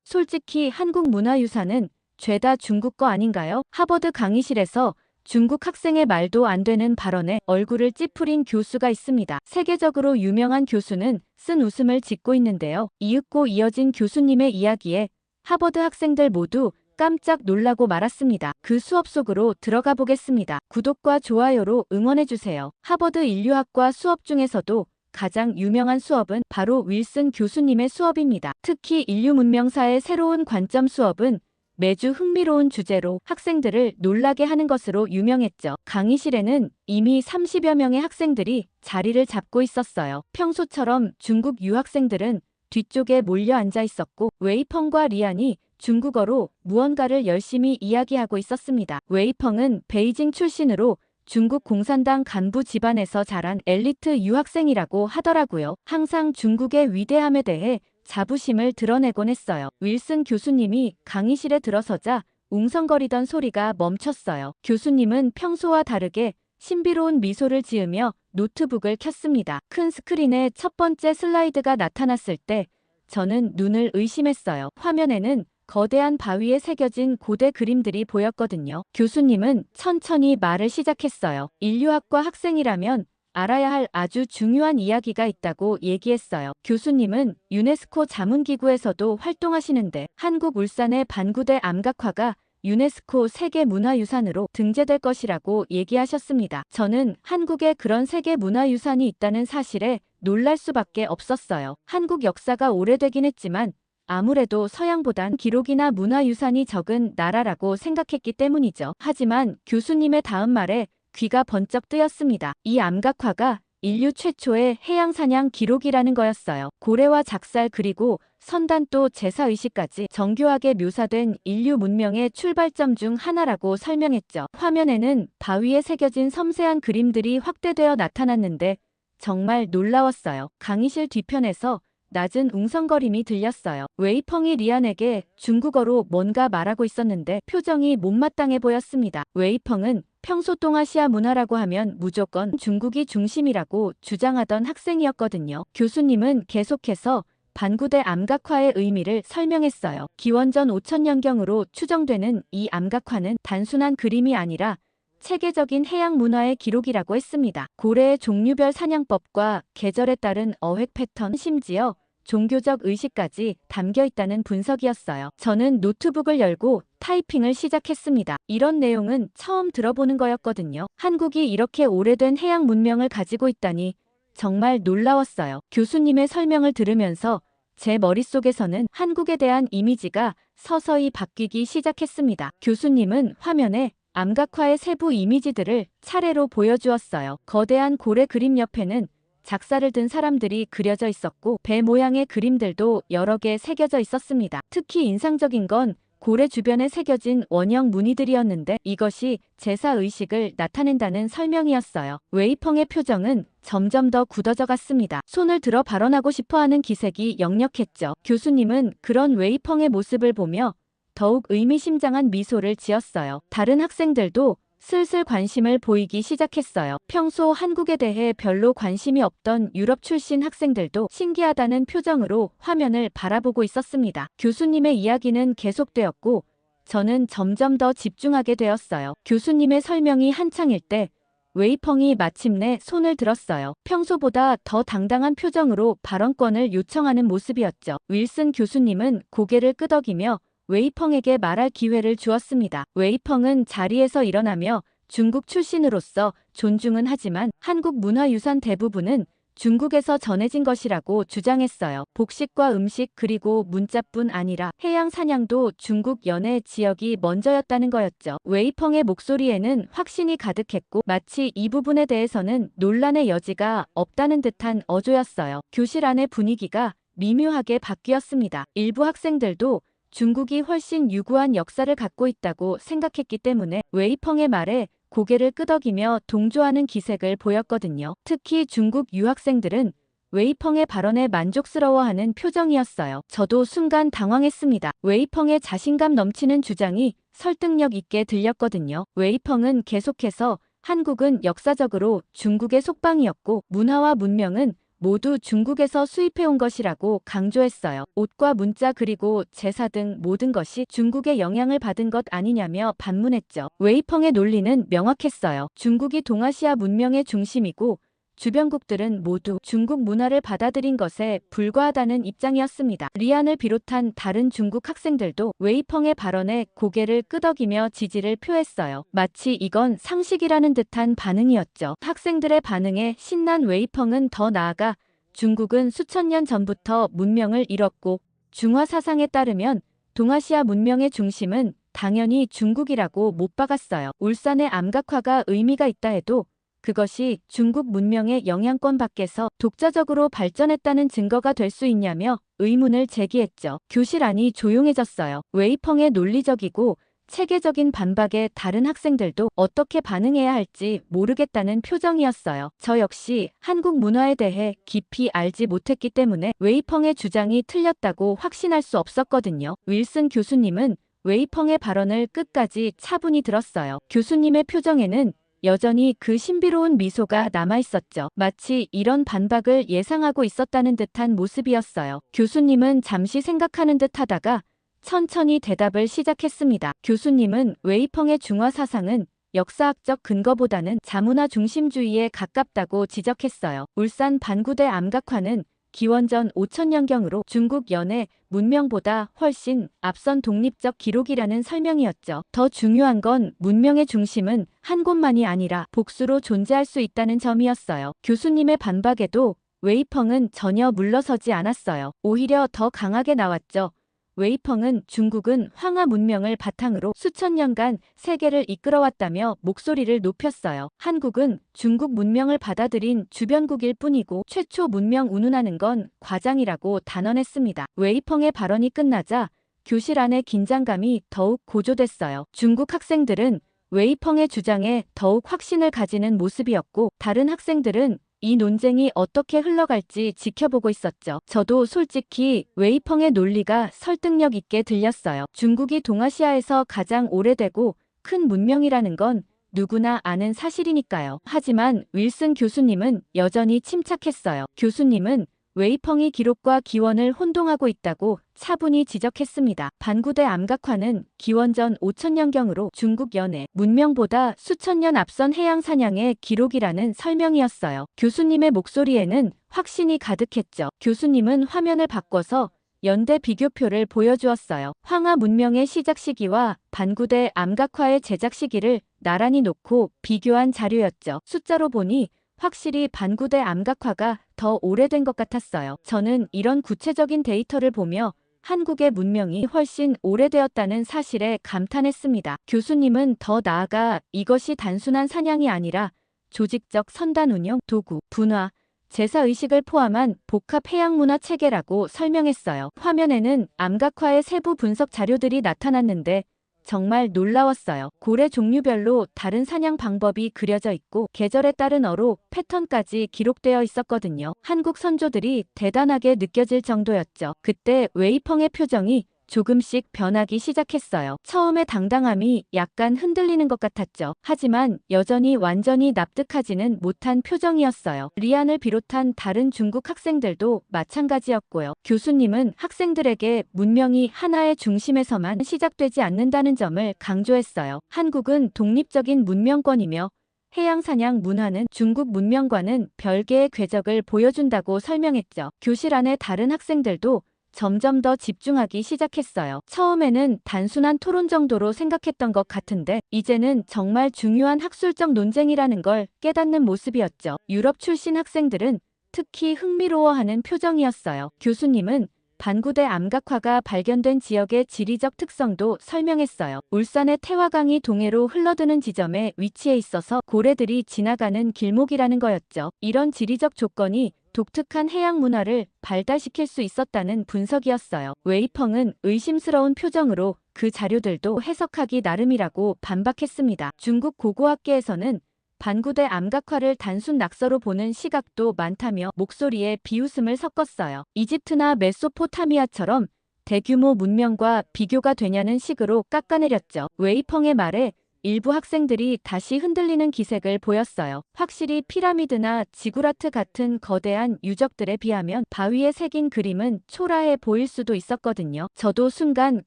솔직히 한국 문화유산은 죄다 중국 거 아닌가요? 하버드 강의실에서 중국 학생의 말도 안 되는 발언에 얼굴을 찌푸린 교수가 있습니다. 세계적으로 유명한 교수는 쓴 웃음을 짓고 있는데요. 이윽고 이어진 교수님의 이야기에 하버드 학생들 모두 깜짝 놀라고 말았습니다. 그 수업 속으로 들어가 보겠습니다. 구독과 좋아요로 응원해주세요. 하버드 인류학과 수업 중에서도 가장 유명한 수업은 바로 윌슨 교수님의 수업입니다. 특히 인류 문명사의 새로운 관점 수업은 매주 흥미로운 주제로 학생들을 놀라게 하는 것으로 유명했죠. 강의실에는 이미 30여 명의 학생들이 자리를 잡고 있었어요. 평소처럼 중국 유학생들은 뒤쪽에 몰려 앉아 있었고 웨이펑과 리안이 중국어로 무언가를 열심히 이야기하고 있었습니다. 웨이펑은 베이징 출신으로 중국 공산당 간부 집안에서 자란 엘리트 유학생이라고 하더라고요. 항상 중국의 위대함에 대해 자부심을 드러내곤 했어요. 윌슨 교수님이 강의실에 들어서자 웅성거리던 소리가 멈췄어요. 교수님은 평소와 다르게 신비로운 미소를 지으며 노트북을 켰습니다. 큰 스크린에 첫 번째 슬라이드가 나타났을 때 저는 눈을 의심했어요. 화면에는 거대한 바위에 새겨진 고대 그림들이 보였거든요. 교수님은 천천히 말을 시작했어요. 인류학과 학생이라면 알아야 할 아주 중요한 이야기가 있다고 얘기했어요. 교수님은 유네스코 자문기구에서도 활동하시는데 한국 울산의 반구대 암각화가 유네스코 세계문화유산으로 등재될 것이라고 얘기하셨습니다. 저는 한국에 그런 세계문화유산이 있다는 사실에 놀랄 수밖에 없었어요. 한국 역사가 오래되긴 했지만 아무래도 서양보단 기록이나 문화유산이 적은 나라라고 생각했기 때문이죠. 하지만 교수님의 다음 말에 귀가 번쩍 뜨였습니다. 이 암각화가 인류 최초의 해양사냥 기록이라는 거였어요. 고래와 작살 그리고 선단도 제사의식까지 정교하게 묘사된 인류 문명의 출발점 중 하나라고 설명했죠. 화면에는 바위에 새겨진 섬세한 그림들이 확대되어 나타났는데 정말 놀라웠어요. 강의실 뒤편에서 낮은 웅성거림이 들렸어요. 웨이펑이 리안에게 중국어로 뭔가 말하고 있었는데 표정이 못마땅해 보였습니다. 웨이펑은 평소 동아시아 문화라고 하면 무조건 중국이 중심이라고 주장하던 학생이었거든요. 교수님은 계속해서 반구대 암각화의 의미를 설명했어요. 기원전 5000년경으로 추정되는 이 암각화는 단순한 그림이 아니라 체계적인 해양 문화의 기록이라고 했습니다. 고래의 종류별 사냥법과 계절에 따른 어획 패턴, 심지어 종교적 의식까지 담겨 있다는 분석이었어요. 저는 노트북을 열고 타이핑을 시작했습니다. 이런 내용은 처음 들어보는 거였거든요. 한국이 이렇게 오래된 해양 문명을 가지고 있다니 정말 놀라웠어요. 교수님의 설명을 들으면서 제 머릿속에서는 한국에 대한 이미지가 서서히 바뀌기 시작했습니다. 교수님은 화면에 암각화의 세부 이미지들을 차례로 보여주었어요. 거대한 고래 그림 옆에는 작사를 든 사람들이 그려져 있었고 배 모양의 그림들도 여러 개 새겨져 있었습니다. 특히 인상적인 건 고래 주변에 새겨진 원형 무늬들이었는데 이것이 제사의식을 나타낸다는 설명이었어요. 웨이펑의 표정은 점점 더 굳어져 갔습니다. 손을 들어 발언하고 싶어하는 기색이 역력했죠. 교수님은 그런 웨이펑의 모습을 보며 더욱 의미심장한 미소를 지었어요. 다른 학생들도 슬슬 관심을 보이기 시작했어요. 평소 한국에 대해 별로 관심이 없던 유럽 출신 학생들도 신기하다는 표정으로 화면을 바라보고 있었습니다. 교수님의 이야기는 계속되었고 저는 점점 더 집중하게 되었어요. 교수님의 설명이 한창일 때 웨이펑이 마침내 손을 들었어요. 평소보다 더 당당한 표정으로 발언권을 요청하는 모습이었죠. 윌슨 교수님은 고개를 끄덕이며 웨이펑에게 말할 기회를 주었습니다. 웨이펑은 자리에서 일어나며 중국 출신으로서 존중은 하지만 한국 문화유산 대부분은 중국에서 전해진 것이라고 주장했어요. 복식과 음식 그리고 문자뿐 아니라 해양 사냥도 중국 연해 지역이 먼저였다는 거였죠. 웨이펑의 목소리에는 확신이 가득했고 마치 이 부분에 대해서는 논란의 여지가 없다는 듯한 어조였어요. 교실 안의 분위기가 미묘하게 바뀌었습니다. 일부 학생들도 중국이 훨씬 유구한 역사를 갖고 있다고 생각했기 때문에 웨이펑의 말에 고개를 끄덕이며 동조하는 기색을 보였거든요. 특히 중국 유학생들은 웨이펑의 발언에 만족스러워하는 표정이었어요. 저도 순간 당황했습니다. 웨이펑의 자신감 넘치는 주장이 설득력 있게 들렸거든요. 웨이펑은 계속해서 한국은 역사적으로 중국의 속방이었고 문화와 문명은 모두 중국에서 수입해온 것이라고 강조했어요. 옷과 문자 그리고 제사 등 모든 것이 중국의 영향을 받은 것 아니냐며 반문했죠. 웨이펑의 논리는 명확했어요. 중국이 동아시아 문명의 중심이고 주변국들은 모두 중국 문화를 받아들인 것에 불과하다는 입장이었습니다. 리안을 비롯한 다른 중국 학생들도 웨이펑의 발언에 고개를 끄덕이며 지지를 표했어요. 마치 이건 상식이라는 듯한 반응이었죠. 학생들의 반응에 신난 웨이펑은 더 나아가 중국은 수천 년 전부터 문명을 잃었고 중화 사상에 따르면 동아시아 문명의 중심은 당연히 중국이라고 못 박았어요. 울산의 암각화가 의미가 있다 해도 그것이 중국 문명의 영향권 밖에서 독자적으로 발전했다는 증거가 될 수 있냐며 의문을 제기했죠. 교실 안이 조용해졌어요. 웨이펑의 논리적이고 체계적인 반박에 다른 학생들도 어떻게 반응해야 할지 모르겠다는 표정이었어요. 저 역시 한국 문화에 대해 깊이 알지 못했기 때문에 웨이펑의 주장이 틀렸다고 확신할 수 없었거든요. 윌슨 교수님은 웨이펑의 발언을 끝까지 차분히 들었어요. 교수님의 표정에는 여전히 그 신비로운 미소가 남아있었죠. 마치 이런 반박을 예상하고 있었다는 듯한 모습이었어요. 교수님은 잠시 생각하는 듯 하다가 천천히 대답을 시작했습니다. 교수님은 웨이펑의 중화 사상은 역사학적 근거보다는 자문화 중심주의에 가깝다고 지적했어요. 울산 반구대 암각화는 기원전 5000년경으로 중국 연해 문명보다 훨씬 앞선 독립적 기록이라는 설명이었죠. 더 중요한 건 문명의 중심은 한 곳만이 아니라 복수로 존재할 수 있다는 점이었어요. 교수님의 반박에도 웨이펑은 전혀 물러서지 않았어요. 오히려 더 강하게 나왔죠. 웨이펑은 중국은 황하 문명을 바탕으로 수천 년간 세계를 이끌어왔다며 목소리를 높였어요. 한국은 중국 문명을 받아들인 주변국일 뿐이고 최초 문명 운운하는 건 과장이라고 단언했습니다. 웨이펑의 발언이 끝나자 교실 안의 긴장감이 더욱 고조됐어요. 중국 학생들은 웨이펑의 주장에 더욱 확신을 가지는 모습이었고 다른 학생들은 이 논쟁이 어떻게 흘러갈지 지켜보고 있었죠. 저도 솔직히 웨이펑의 논리가 설득력 있게 들렸어요. 중국이 동아시아에서 가장 오래되고 큰 문명이라는 건 누구나 아는 사실이니까요. 하지만 윌슨 교수님은 여전히 침착했어요. 교수님은 웨이펑이 기록과 기원을 혼동하고 있다고 차분히 지적했습니다. 반구대 암각화는 기원전 5000년경으로 중국 연해 문명보다 수천 년 앞선 해양 사냥의 기록이라는 설명이었어요. 교수님의 목소리에는 확신이 가득했죠. 교수님은 화면을 바꿔서 연대 비교표를 보여주었어요. 황하 문명의 시작 시기와 반구대 암각화의 제작 시기를 나란히 놓고 비교한 자료였죠. 숫자로 보니 확실히 반구대 암각화가 더 오래된 것 같았어요. 저는 이런 구체적인 데이터를 보며 한국의 문명이 훨씬 오래되었다는 사실에 감탄했습니다. 교수님은 더 나아가 이것이 단순한 사냥이 아니라 조직적 선단 운영, 도구, 분화, 제사의식을 포함한 복합 해양문화 체계라고 설명했어요. 화면에는 암각화의 세부 분석 자료들이 나타났는데 정말 놀라웠어요. 고래 종류별로 다른 사냥 방법이 그려져 있고 계절에 따른 어로 패턴까지 기록되어 있었거든요. 한국 선조들이 대단하게 느껴질 정도였죠. 그때 웨이펑의 표정이 조금씩 변하기 시작했어요. 처음에 당당함이 약간 흔들리는 것 같았죠. 하지만 여전히 완전히 납득하지는 못한 표정이었어요. 리안을 비롯한 다른 중국 학생들도 마찬가지였고요. 교수님은 학생들에게 문명이 하나의 중심에서만 시작되지 않는다는 점을 강조했어요. 한국은 독립적인 문명권이며 해양사냥 문화는 중국 문명과는 별개의 궤적을 보여준다고 설명했죠. 교실 안의 다른 학생들도 점점 더 집중하기 시작했어요. 처음에는 단순한 토론 정도로 생각했던 것 같은데 이제는 정말 중요한 학술적 논쟁이라는 걸 깨닫는 모습이었죠. 유럽 출신 학생들은 특히 흥미로워하는 표정이었어요. 교수님은 반구대 암각화가 발견된 지역의 지리적 특성도 설명했어요. 울산의 태화강이 동해로 흘러드는 지점에 위치해 있어서 고래들이 지나가는 길목이라는 거였죠. 이런 지리적 조건이 독특한 해양 문화를 발달시킬 수 있었다는 분석이었어요. 웨이펑은 의심스러운 표정으로 그 자료들도 해석하기 나름이라고 반박했습니다. 중국 고고학계에서는 반구대 암각화를 단순 낙서로 보는 시각도 많다며 목소리에 비웃음을 섞었어요. 이집트나 메소포타미아처럼 대규모 문명과 비교가 되냐는 식으로 깎아내렸죠. 웨이펑의 말에 일부 학생들이 다시 흔들리는 기색을 보였어요. 확실히 피라미드나 지구라트 같은 거대한 유적들에 비하면 바위에 새긴 그림은 초라해 보일 수도 있었거든요. 저도 순간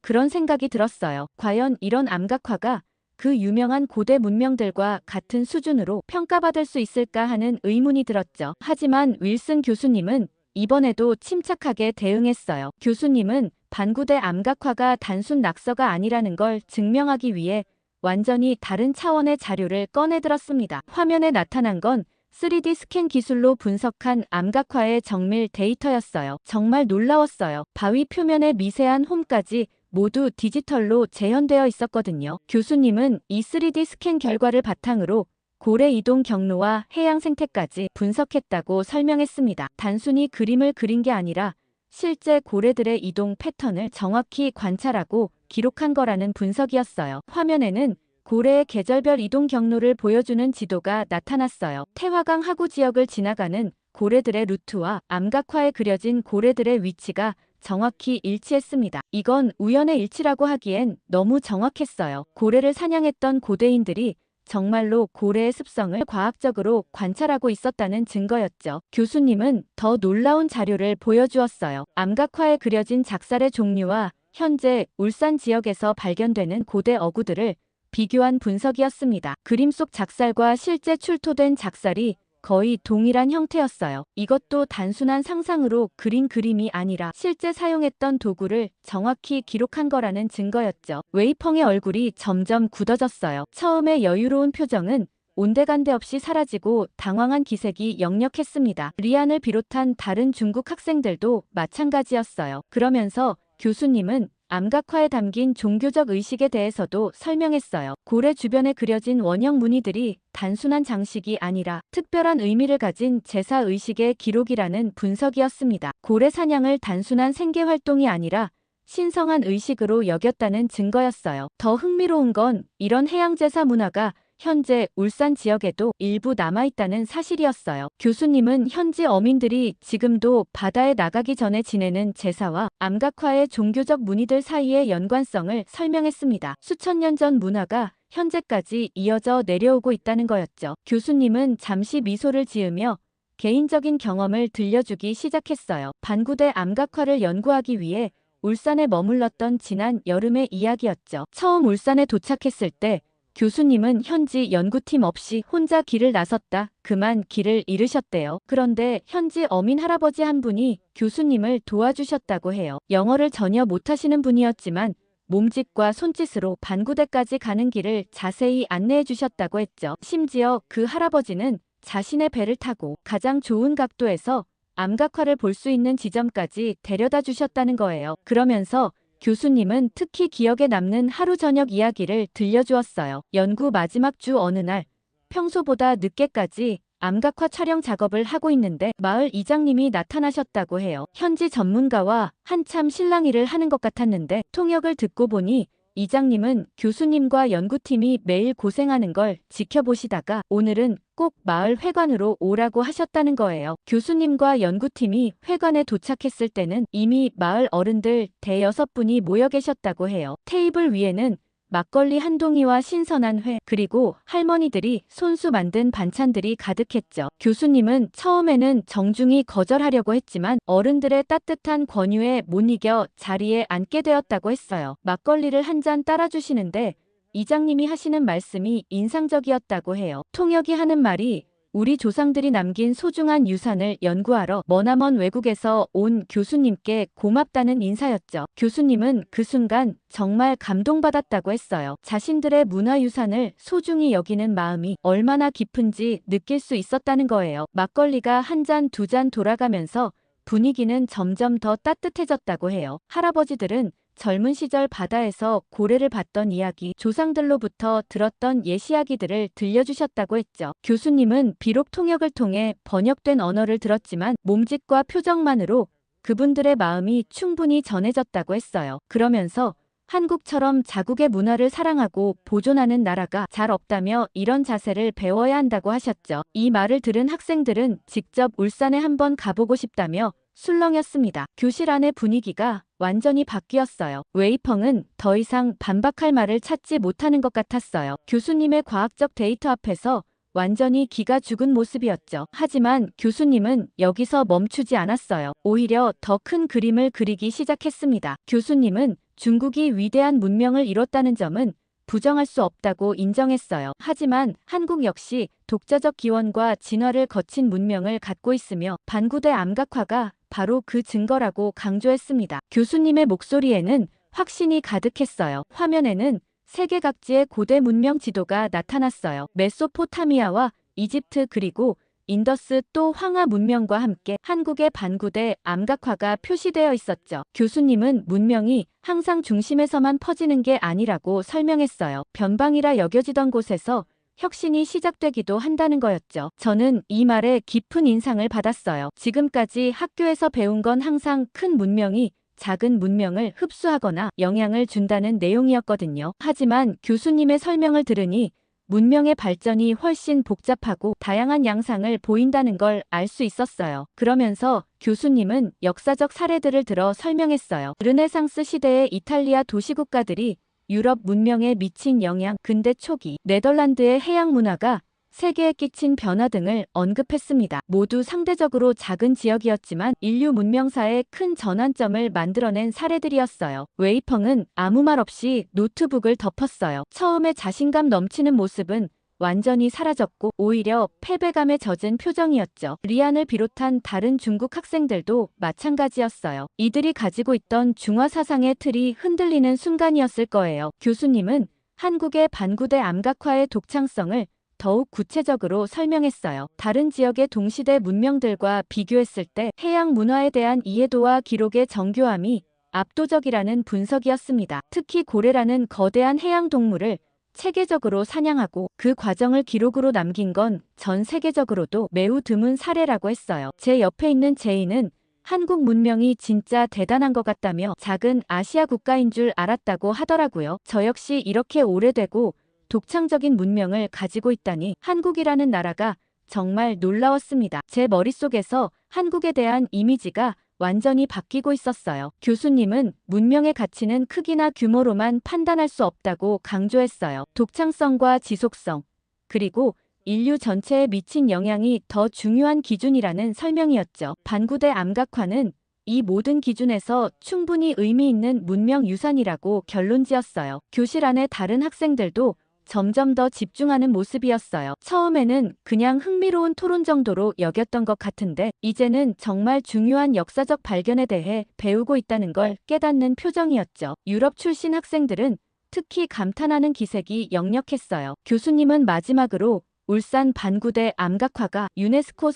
그런 생각이 들었어요. 과연 이런 암각화가 그 유명한 고대 문명들과 같은 수준으로 평가받을 수 있을까 하는 의문이 들었죠. 하지만 윌슨 교수님은 이번에도 침착하게 대응했어요. 교수님은 반구대 암각화가 단순 낙서가 아니라는 걸 증명하기 위해 완전히 다른 차원의 자료를 꺼내들었습니다. 화면에 나타난 건 3D 스캔 기술로 분석한 암각화의 정밀 데이터였어요. 정말 놀라웠어요. 바위 표면의 미세한 홈까지 모두 디지털로 재현되어 있었거든요. 교수님은 이 3D 스캔 결과를 바탕으로 고래 이동 경로와 해양 생태까지 분석했다고 설명했습니다. 단순히 그림을 그린 게 아니라 실제 고래들의 이동 패턴을 정확히 관찰하고 기록한 거라는 분석이었어요. 화면에는 고래의 계절별 이동 경로를 보여주는 지도가 나타났어요. 태화강 하구 지역을 지나가는 고래들의 루트와 암각화에 그려진 고래들의 위치가 정확히 일치했습니다. 이건 우연의 일치라고 하기엔 너무 정확했어요. 고래를 사냥했던 고대인들이 정말로 고래의 습성을 과학적으로 관찰하고 있었다는 증거였죠. 교수님은 더 놀라운 자료를 보여주었어요. 암각화에 그려진 작살의 종류와 현재 울산 지역에서 발견되는 고대 어구들을 비교한 분석이었습니다. 그림 속 작살과 실제 출토된 작살이 거의 동일한 형태였어요. 이것도 단순한 상상으로 그린 그림이 아니라 실제 사용했던 도구를 정확히 기록한 거라는 증거였죠. 웨이펑의 얼굴이 점점 굳어졌어요. 처음에 여유로운 표정은 온데간데 없이 사라지고 당황한 기색이 역력했습니다. 리안을 비롯한 다른 중국 학생들도 마찬가지였어요. 그러면서 교수님은 암각화에 담긴 종교적 의식에 대해서도 설명했어요. 고래 주변에 그려진 원형 무늬들이 단순한 장식이 아니라 특별한 의미를 가진 제사 의식의 기록이라는 분석이었습니다. 고래 사냥을 단순한 생계 활동이 아니라 신성한 의식으로 여겼다는 증거였어요. 더 흥미로운 건 이런 해양제사 문화가 현재 울산 지역에도 일부 남아있다는 사실이었어요. 교수님은 현지 어민들이 지금도 바다에 나가기 전에 지내는 제사와 암각화의 종교적 무늬들 사이의 연관성을 설명했습니다. 수천 년 전 문화가 현재까지 이어져 내려오고 있다는 거였죠. 교수님은 잠시 미소를 지으며 개인적인 경험을 들려주기 시작했어요. 반구대 암각화를 연구하기 위해 울산에 머물렀던 지난 여름의 이야기였죠. 처음 울산에 도착했을 때 교수님은 현지 연구팀 없이 혼자 길을 나섰다 그만 길을 잃으셨대요. 그런데 현지 어민 할아버지 한 분이 교수님을 도와주셨다고 해요. 영어를 전혀 못하시는 분이었지만 몸짓과 손짓으로 반구대까지 가는 길을 자세히 안내해 주셨다고 했죠. 심지어 그 할아버지는 자신의 배를 타고 가장 좋은 각도에서 암각화를 볼 수 있는 지점까지 데려다 주셨다는 거예요. 그러면서 교수님은 특히 기억에 남는 하루 저녁 이야기를 들려주었어요. 연구 마지막 주 어느 날 평소보다 늦게까지 암각화 촬영 작업을 하고 있는데 마을 이장님이 나타나셨다고 해요. 현지 전문가와 한참 실랑이를 하는 것 같았는데 통역을 듣고 보니 이장님은 교수님과 연구팀이 매일 고생하는 걸 지켜보시다가 오늘은 꼭 마을 회관으로 오라고 하셨다는 거예요. 교수님과 연구팀이 회관에 도착했을 때는 이미 마을 어른들 대여섯 분이 모여 계셨다고 해요. 테이블 위에는 막걸리 한 동이와 신선한 회, 그리고 할머니들이 손수 만든 반찬들이 가득했죠. 교수님은 처음에는 정중히 거절하려고 했지만 어른들의 따뜻한 권유에 못 이겨 자리에 앉게 되었다고 했어요. 막걸리를 한 잔 따라주시는데 이장님이 하시는 말씀이 인상적이었다고 해요. 통역이 하는 말이 우리 조상들이 남긴 소중한 유산을 연구하러 머나먼 외국에서 온 교수님께 고맙다는 인사였죠. 교수님은 그 순간 정말 감동받았다고 했어요. 자신들의 문화유산을 소중히 여기는 마음이 얼마나 깊은지 느낄 수 있었다는 거예요. 막걸리가 한 잔, 두 잔 돌아가면서 분위기는 점점 더 따뜻해졌다고 해요. 할아버지들은 젊은 시절 바다에서 고래를 봤던 이야기, 조상들로부터 들었던 옛 이야기들을 들려주셨다고 했죠. 교수님은 비록 통역을 통해 번역된 언어를 들었지만 몸짓과 표정만으로 그분들의 마음이 충분히 전해졌다고 했어요. 그러면서 한국처럼 자국의 문화를 사랑하고 보존하는 나라가 잘 없다며 이런 자세를 배워야 한다고 하셨죠. 이 말을 들은 학생들은 직접 울산에 한번 가보고 싶다며 술렁였습니다. 교실 안의 분위기가 완전히 바뀌었어요. 웨이펑은 더 이상 반박할 말을 찾지 못하는 것 같았어요. 교수님의 과학적 데이터 앞에서 완전히 기가 죽은 모습이었죠. 하지만 교수님은 여기서 멈추지 않았어요. 오히려 더 큰 그림을 그리기 시작했습니다. 교수님은 중국이 위대한 문명을 이뤘다는 점은 부정할 수 없다고 인정했어요. 하지만 한국 역시 독자적 기원과 진화를 거친 문명을 갖고 있으며 반구대 암각화가 바로 그 증거라고 강조했습니다. 교수님의 목소리에는 확신이 가득했어요. 화면에는 세계 각지의 고대 문명 지도가 나타났어요. 메소포타미아와 이집트 그리고 인더스 또 황하 문명과 함께 한국의 반구대 암각화가 표시되어 있었죠. 교수님은 문명이 항상 중심에서만 퍼지는 게 아니라고 설명했어요. 변방이라 여겨지던 곳에서 혁신이 시작되기도 한다는 거였죠. 저는 이 말에 깊은 인상을 받았어요. 지금까지 학교에서 배운 건 항상 큰 문명이 작은 문명을 흡수하거나 영향을 준다는 내용이었거든요. 하지만 교수님의 설명을 들으니 문명의 발전이 훨씬 복잡하고 다양한 양상을 보인다는 걸 알 수 있었어요. 그러면서 교수님은 역사적 사례들을 들어 설명했어요. 르네상스 시대의 이탈리아 도시국가들이 유럽 문명에 미친 영향, 근대 초기 네덜란드의 해양 문화가 세계에 끼친 변화 등을 언급했습니다. 모두 상대적으로 작은 지역이었지만 인류 문명사에 큰 전환점을 만들어낸 사례들이었어요. 웨이펑은 아무 말 없이 노트북을 덮었어요. 처음에 자신감 넘치는 모습은 완전히 사라졌고 오히려 패배감에 젖은 표정이었죠. 리안을 비롯한 다른 중국 학생들도 마찬가지였어요. 이들이 가지고 있던 중화 사상의 틀이 흔들리는 순간이었을 거예요. 교수님은 한국의 반구대 암각화의 독창성을 더욱 구체적으로 설명했어요. 다른 지역의 동시대 문명들과 비교했을 때 해양 문화에 대한 이해도와 기록의 정교함이 압도적이라는 분석이었습니다. 특히 고래라는 거대한 해양 동물을 체계적으로 사냥하고 그 과정을 기록으로 남긴 건 전 세계적으로도 매우 드문 사례라고 했어요. 제 옆에 있는 제이는 한국 문명이 진짜 대단한 것 같다며 작은 아시아 국가인 줄 알았다고 하더라고요. 저 역시 이렇게 오래되고 독창적인 문명을 가지고 있다니 한국이라는 나라가 정말 놀라웠습니다. 제 머릿속에서 한국에 대한 이미지가 완전히 바뀌고 있었어요. 교수님은 문명의 가치는 크기나 규모로만 판단할 수 없다고 강조했어요. 독창성과 지속성, 그리고 인류 전체에 미친 영향이 더 중요한 기준이라는 설명이었죠. 반구대 암각화는 이 모든 기준에서 충분히 의미 있는 문명 유산이라고 결론지었어요. 교실 안에 다른 학생들도 점점 더 집중하는 모습이었어요. 처음에는 그냥 흥미로운 토론 정도로 여겼던 것 같은데 이제는 정말 중요한 역사적 발견에 대해 배우고 있다는 걸 깨닫는 표정이었죠. 유럽 출신 학생들은 특히 감탄하는 기색이 역력했어요. 교수님은 마지막으로 울산 반구대 암각화가 유네스코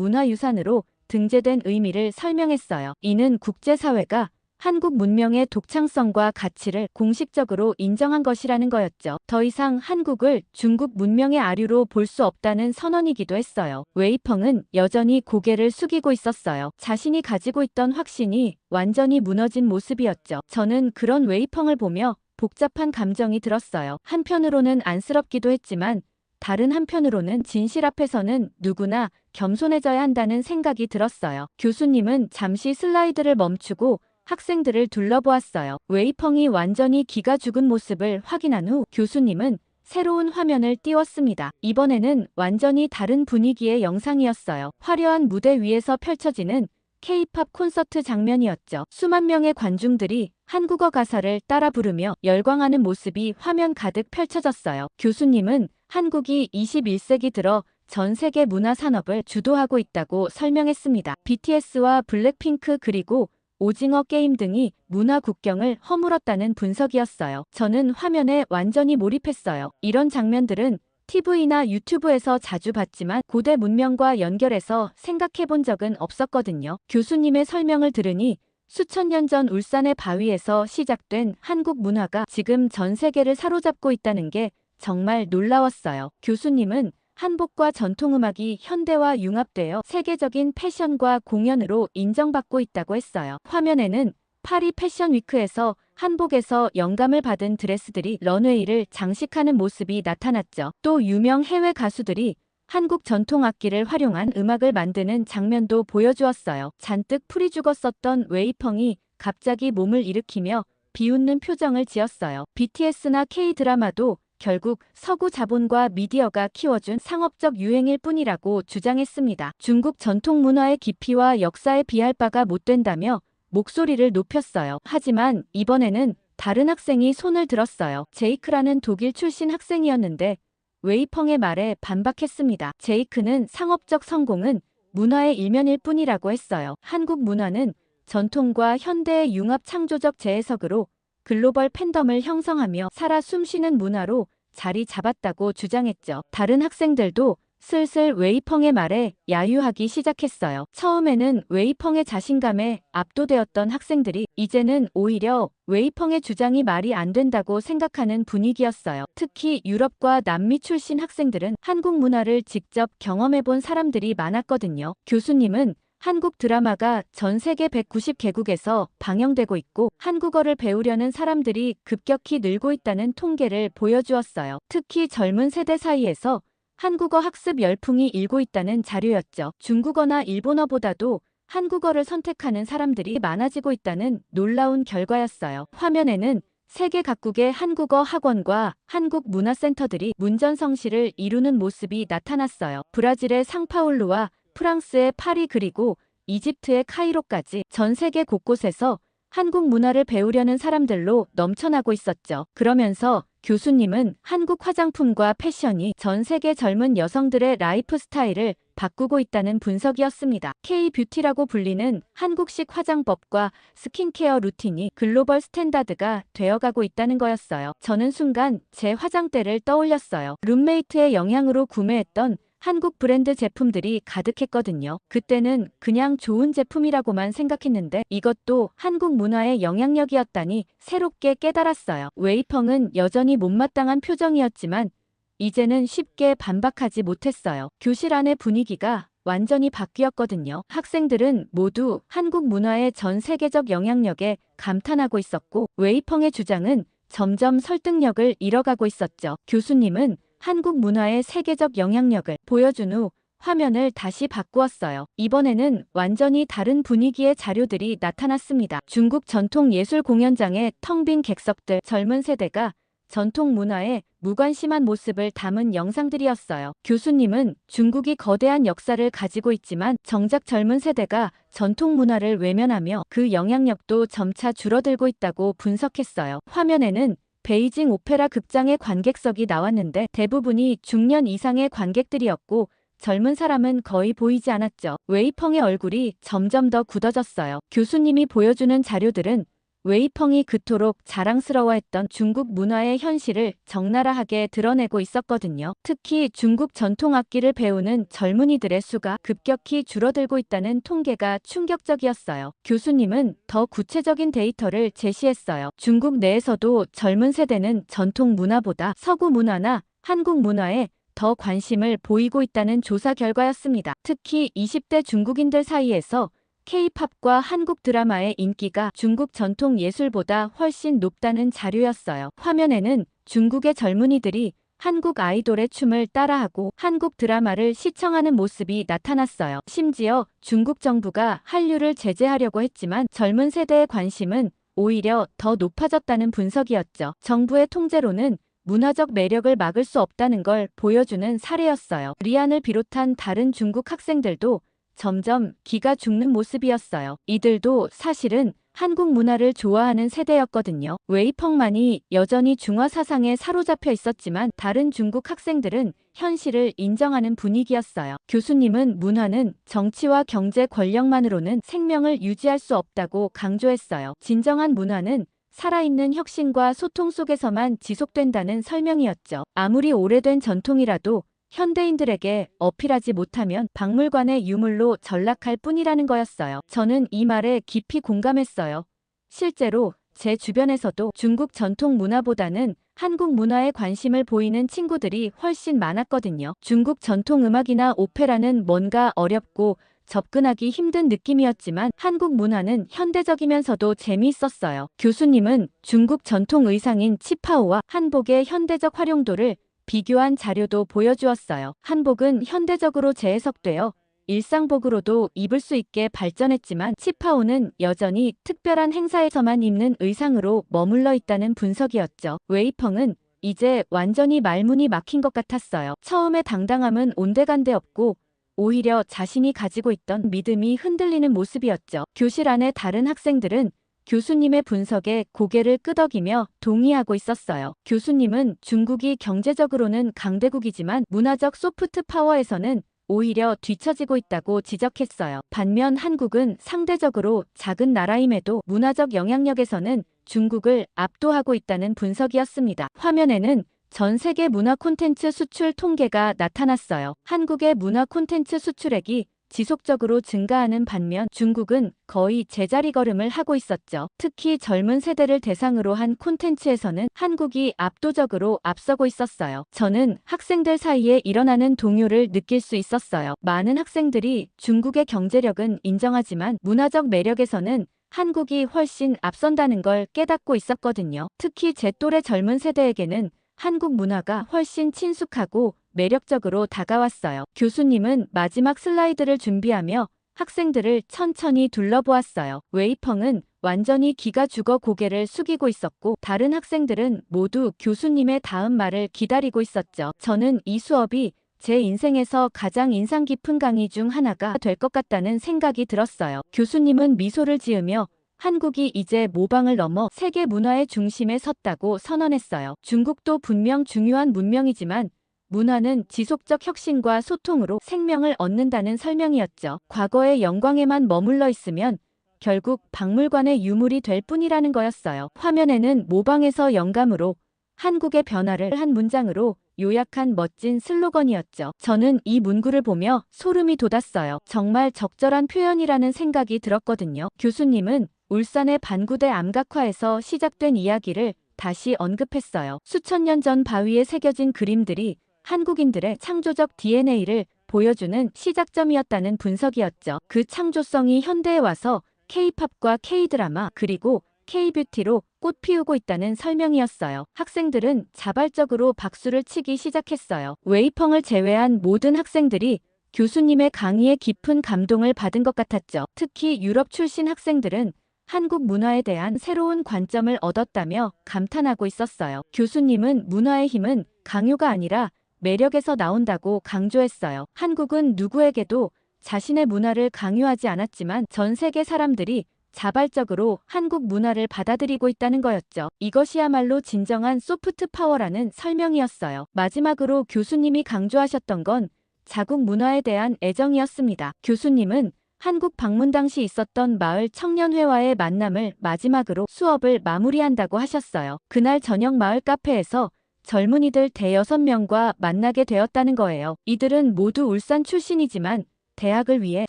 세계문화유산으로 등재된 의미를 설명했어요. 이는 국제사회가 한국 문명의 독창성과 가치를 공식적으로 인정한 것이라는 거였죠. 더 이상 한국을 중국 문명의 아류로 볼 수 없다는 선언이기도 했어요. 웨이펑은 여전히 고개를 숙이고 있었어요. 자신이 가지고 있던 확신이 완전히 무너진 모습이었죠. 저는 그런 웨이펑을 보며 복잡한 감정이 들었어요. 한편으로는 안쓰럽기도 했지만 다른 한편으로는 진실 앞에서는 누구나 겸손해져야 한다는 생각이 들었어요. 교수님은 잠시 슬라이드를 멈추고 학생들을 둘러보았어요. 웨이펑이 완전히 기가 죽은 모습을 확인한 후 교수님은 새로운 화면을 띄웠습니다. 이번에는 완전히 다른 분위기의 영상이었어요. 화려한 무대 위에서 펼쳐지는 K-팝 콘서트 장면이었죠. 수만 명의 관중들이 한국어 가사를 따라 부르며 열광하는 모습이 화면 가득 펼쳐졌어요. 교수님은 한국이 21세기 들어 전 세계 문화 산업을 주도하고 있다고 설명했습니다. BTS와 블랙핑크 그리고 오징어 게임 등이 문화 국경을 허물었다는 분석이었어요. 저는 화면에 완전히 몰입했어요. 이런 장면들은 TV나 유튜브에서 자주 봤지만 고대 문명과 연결해서 생각해 본 적은 없었거든요. 교수님의 설명을 들으니 수천 년 전 울산의 바위에서 시작된 한국 문화가 지금 전 세계를 사로잡고 있다는 게 정말 놀라웠어요. 교수님은 한복과 전통음악이 현대와 융합되어 세계적인 패션과 공연으로 인정받고 있다고 했어요. 화면에는 파리 패션 위크에서 한복에서 영감을 받은 드레스들이 런웨이를 장식하는 모습이 나타났죠. 또 유명 해외 가수들이 한국 전통 악기를 활용한 음악을 만드는 장면도 보여주었어요. 잔뜩 풀이 죽었었던 웨이펑이 갑자기 몸을 일으키며 비웃는 표정을 지었어요. BTS나 K-드라마도 결국 서구 자본과 미디어가 키워준 상업적 유행일 뿐이라고 주장했습니다. 중국 전통 문화의 깊이와 역사에 비할 바가 못 된다며 목소리를 높였어요. 하지만 이번에는 다른 학생이 손을 들었어요. 제이크라는 독일 출신 학생이었는데 웨이펑의 말에 반박했습니다. 제이크는 상업적 성공은 문화의 일면일 뿐이라고 했어요. 한국 문화는 전통과 현대의 융합 창조적 재해석으로 글로벌 팬덤을 형성하며 살아 숨쉬는 문화로 자리 잡았다고 주장했죠. 다른 학생들도 슬슬 웨이펑의 말에 야유하기 시작했어요. 처음에는 웨이펑의 자신감에 압도되었던 학생들이 이제는 오히려 웨이펑의 주장이 말이 안 된다고 생각하는 분위기였어요. 특히 유럽과 남미 출신 학생들은 한국 문화를 직접 경험해본 사람들이 많았거든요. 교수님은 한국 드라마가 전 세계 190개국에서 방영되고 있고 한국어를 배우려는 사람들이 급격히 늘고 있다는 통계를 보여주었어요. 특히 젊은 세대 사이에서 한국어 학습 열풍이 일고 있다는 자료였죠. 중국어나 일본어보다도 한국어를 선택하는 사람들이 많아지고 있다는 놀라운 결과였어요. 화면에는 세계 각국의 한국어 학원과 한국 문화센터들이 문전성시를 이루는 모습이 나타났어요. 브라질의 상파울루와 프랑스의 파리 그리고 이집트의 카이로까지 전 세계 곳곳에서 한국 문화를 배우려는 사람들로 넘쳐나고 있었죠. 그러면서 교수님은 한국 화장품과 패션이 전 세계 젊은 여성들의 라이프 스타일을 바꾸고 있다는 분석이었습니다. K-뷰티라고 불리는 한국식 화장법과 스킨케어 루틴이 글로벌 스탠다드가 되어가고 있다는 거였어요. 저는 순간 제 화장대를 떠올렸어요. 룸메이트의 영향으로 구매했던 한국 브랜드 제품들이 가득했거든요. 그때는 그냥 좋은 제품이라고만 생각했는데 이것도 한국 문화의 영향력이었다니 새롭게 깨달았어요. 웨이펑은 여전히 못마땅한 표정이었지만 이제는 쉽게 반박하지 못했어요. 교실 안의 분위기가 완전히 바뀌었거든요. 학생들은 모두 한국 문화의 전 세계적 영향력에 감탄하고 있었고 웨이펑의 주장은 점점 설득력을 잃어가고 있었죠. 교수님은 한국 문화의 세계적 영향력을 보여준 후 화면을 다시 바꾸었어요. 이번에는 완전히 다른 분위기의 자료들이 나타났습니다. 중국 전통 예술 공연장의 텅 빈 객석들, 젊은 세대가 전통 문화에 무관심한 모습을 담은 영상들이었어요. 교수님은 중국이 거대한 역사를 가지고 있지만 정작 젊은 세대가 전통 문화를 외면하며 그 영향력도 점차 줄어들고 있다고 분석했어요. 화면에는 베이징 오페라 극장의 관객석이 나왔는데 대부분이 중년 이상의 관객들이었고 젊은 사람은 거의 보이지 않았죠. 웨이펑의 얼굴이 점점 더 굳어졌어요. 교수님이 보여주는 자료들은 웨이펑이 그토록 자랑스러워했던 중국 문화의 현실을 적나라하게 드러내고 있었거든요. 특히 중국 전통 악기를 배우는 젊은이들의 수가 급격히 줄어들고 있다는 통계가 충격적이었어요. 교수님은 더 구체적인 데이터를 제시했어요. 중국 내에서도 젊은 세대는 전통 문화보다 서구 문화나 한국 문화에 더 관심을 보이고 있다는 조사 결과였습니다. 특히 20대 중국인들 사이에서 K-팝과 한국 드라마의 인기가 중국 전통 예술보다 훨씬 높다는 자료였어요. 화면에는 중국의 젊은이들이 한국 아이돌의 춤을 따라하고 한국 드라마를 시청하는 모습이 나타났어요. 심지어 중국 정부가 한류를 제재하려고 했지만 젊은 세대의 관심은 오히려 더 높아졌다는 분석이었죠. 정부의 통제로는 문화적 매력을 막을 수 없다는 걸 보여주는 사례였어요. 리안을 비롯한 다른 중국 학생들도 점점 기가 죽는 모습이었어요. 이들도 사실은 한국 문화를 좋아하는 세대였거든요. 웨이펑만이 여전히 중화 사상에 사로잡혀 있었지만 다른 중국 학생들은 현실을 인정하는 분위기였어요. 교수님은 문화는 정치와 경제 권력만으로는 생명을 유지할 수 없다고 강조했어요. 진정한 문화는 살아있는 혁신과 소통 속에서만 지속된다는 설명이었죠. 아무리 오래된 전통이라도 현대인들에게 어필하지 못하면 박물관의 유물로 전락할 뿐이라는 거였어요. 저는 이 말에 깊이 공감했어요. 실제로 제 주변에서도 중국 전통 문화보다는 한국 문화에 관심을 보이는 친구들이 훨씬 많았거든요. 중국 전통 음악이나 오페라는 뭔가 어렵고 접근하기 힘든 느낌이었지만 한국 문화는 현대적이면서도 재미있었어요. 교수님은 중국 전통 의상인 치파오와 한복의 현대적 활용도를 비교한 자료도 보여주었어요. 한복은 현대적으로 재해석되어 일상복으로도 입을 수 있게 발전했지만 치파오는 여전히 특별한 행사에서만 입는 의상으로 머물러 있다는 분석이었죠. 웨이펑은 이제 완전히 말문이 막힌 것 같았어요. 처음에 당당함은 온데간데 없고 오히려 자신이 가지고 있던 믿음이 흔들리는 모습이었죠. 교실 안의 다른 학생들은 교수님의 분석에 고개를 끄덕이며 동의하고 있었어요. 교수님은 중국이 경제적으로는 강대국이지만 문화적 소프트 파워에서는 오히려 뒤처지고 있다고 지적했어요. 반면 한국은 상대적으로 작은 나라임에도 문화적 영향력에서는 중국을 압도하고 있다는 분석이었습니다. 화면에는 전 세계 문화 콘텐츠 수출 통계가 나타났어요. 한국의 문화 콘텐츠 수출액이 지속적으로 증가하는 반면 중국은 거의 제자리 걸음을 하고 있었죠. 특히 젊은 세대를 대상으로 한 콘텐츠에서는 한국이 압도적으로 앞서고 있었어요. 저는 학생들 사이에 일어나는 동요를 느낄 수 있었어요. 많은 학생들이 중국의 경제력은 인정하지만 문화적 매력에서는 한국이 훨씬 앞선다는 걸 깨닫고 있었거든요. 특히 제 또래 젊은 세대에게는 한국 문화가 훨씬 친숙하고 매력적으로 다가왔어요. 교수님은 마지막 슬라이드를 준비하며 학생들을 천천히 둘러보았어요. 웨이펑은 완전히 기가 죽어 고개를 숙이고 있었고 다른 학생들은 모두 교수님의 다음 말을 기다리고 있었죠. 저는 이 수업이 제 인생에서 가장 인상 깊은 강의 중 하나가 될 것 같다는 생각이 들었어요. 교수님은 미소를 지으며 한국이 이제 모방을 넘어 세계 문화의 중심에 섰다고 선언했어요. 중국도 분명 중요한 문명이지만 문화는 지속적 혁신과 소통으로 생명을 얻는다는 설명이었죠. 과거의 영광에만 머물러 있으면 결국 박물관의 유물이 될 뿐이라는 거였어요. 화면에는 모방에서 영감으로 한국의 변화를 한 문장으로 요약한 멋진 슬로건이었죠. 저는 이 문구를 보며 소름이 돋았어요. 정말 적절한 표현이라는 생각이 들었거든요. 교수님은 울산의 반구대 암각화에서 시작된 이야기를 다시 언급했어요. 수천 년 전 바위에 새겨진 그림들이 한국인들의 창조적 DNA를 보여주는 시작점이었다는 분석이었죠. 그 창조성이 현대에 와서 K-팝과 K-드라마 그리고 K-뷰티로 꽃 피우고 있다는 설명이었어요. 학생들은 자발적으로 박수를 치기 시작했어요. 웨이펑을 제외한 모든 학생들이 교수님의 강의에 깊은 감동을 받은 것 같았죠. 특히 유럽 출신 학생들은 한국 문화에 대한 새로운 관점을 얻었다며 감탄하고 있었어요. 교수님은 문화의 힘은 강요가 아니라 매력에서 나온다고 강조했어요. 한국은 누구에게도 자신의 문화를 강요하지 않았지만 전 세계 사람들이 자발적으로 한국 문화를 받아들이고 있다는 거였죠. 이것이야말로 진정한 소프트 파워라는 설명이었어요. 마지막으로 교수님이 강조하셨던 건 자국 문화에 대한 애정이었습니다. 교수님은 한국 방문 당시 있었던 마을 청년회와의 만남을 마지막으로 수업을 마무리한다고 하셨어요. 그날 저녁 마을 카페에서 젊은이들 대여섯 명과 만나게 되었다는 거예요. 이들은 모두 울산 출신이지만 대학을 위해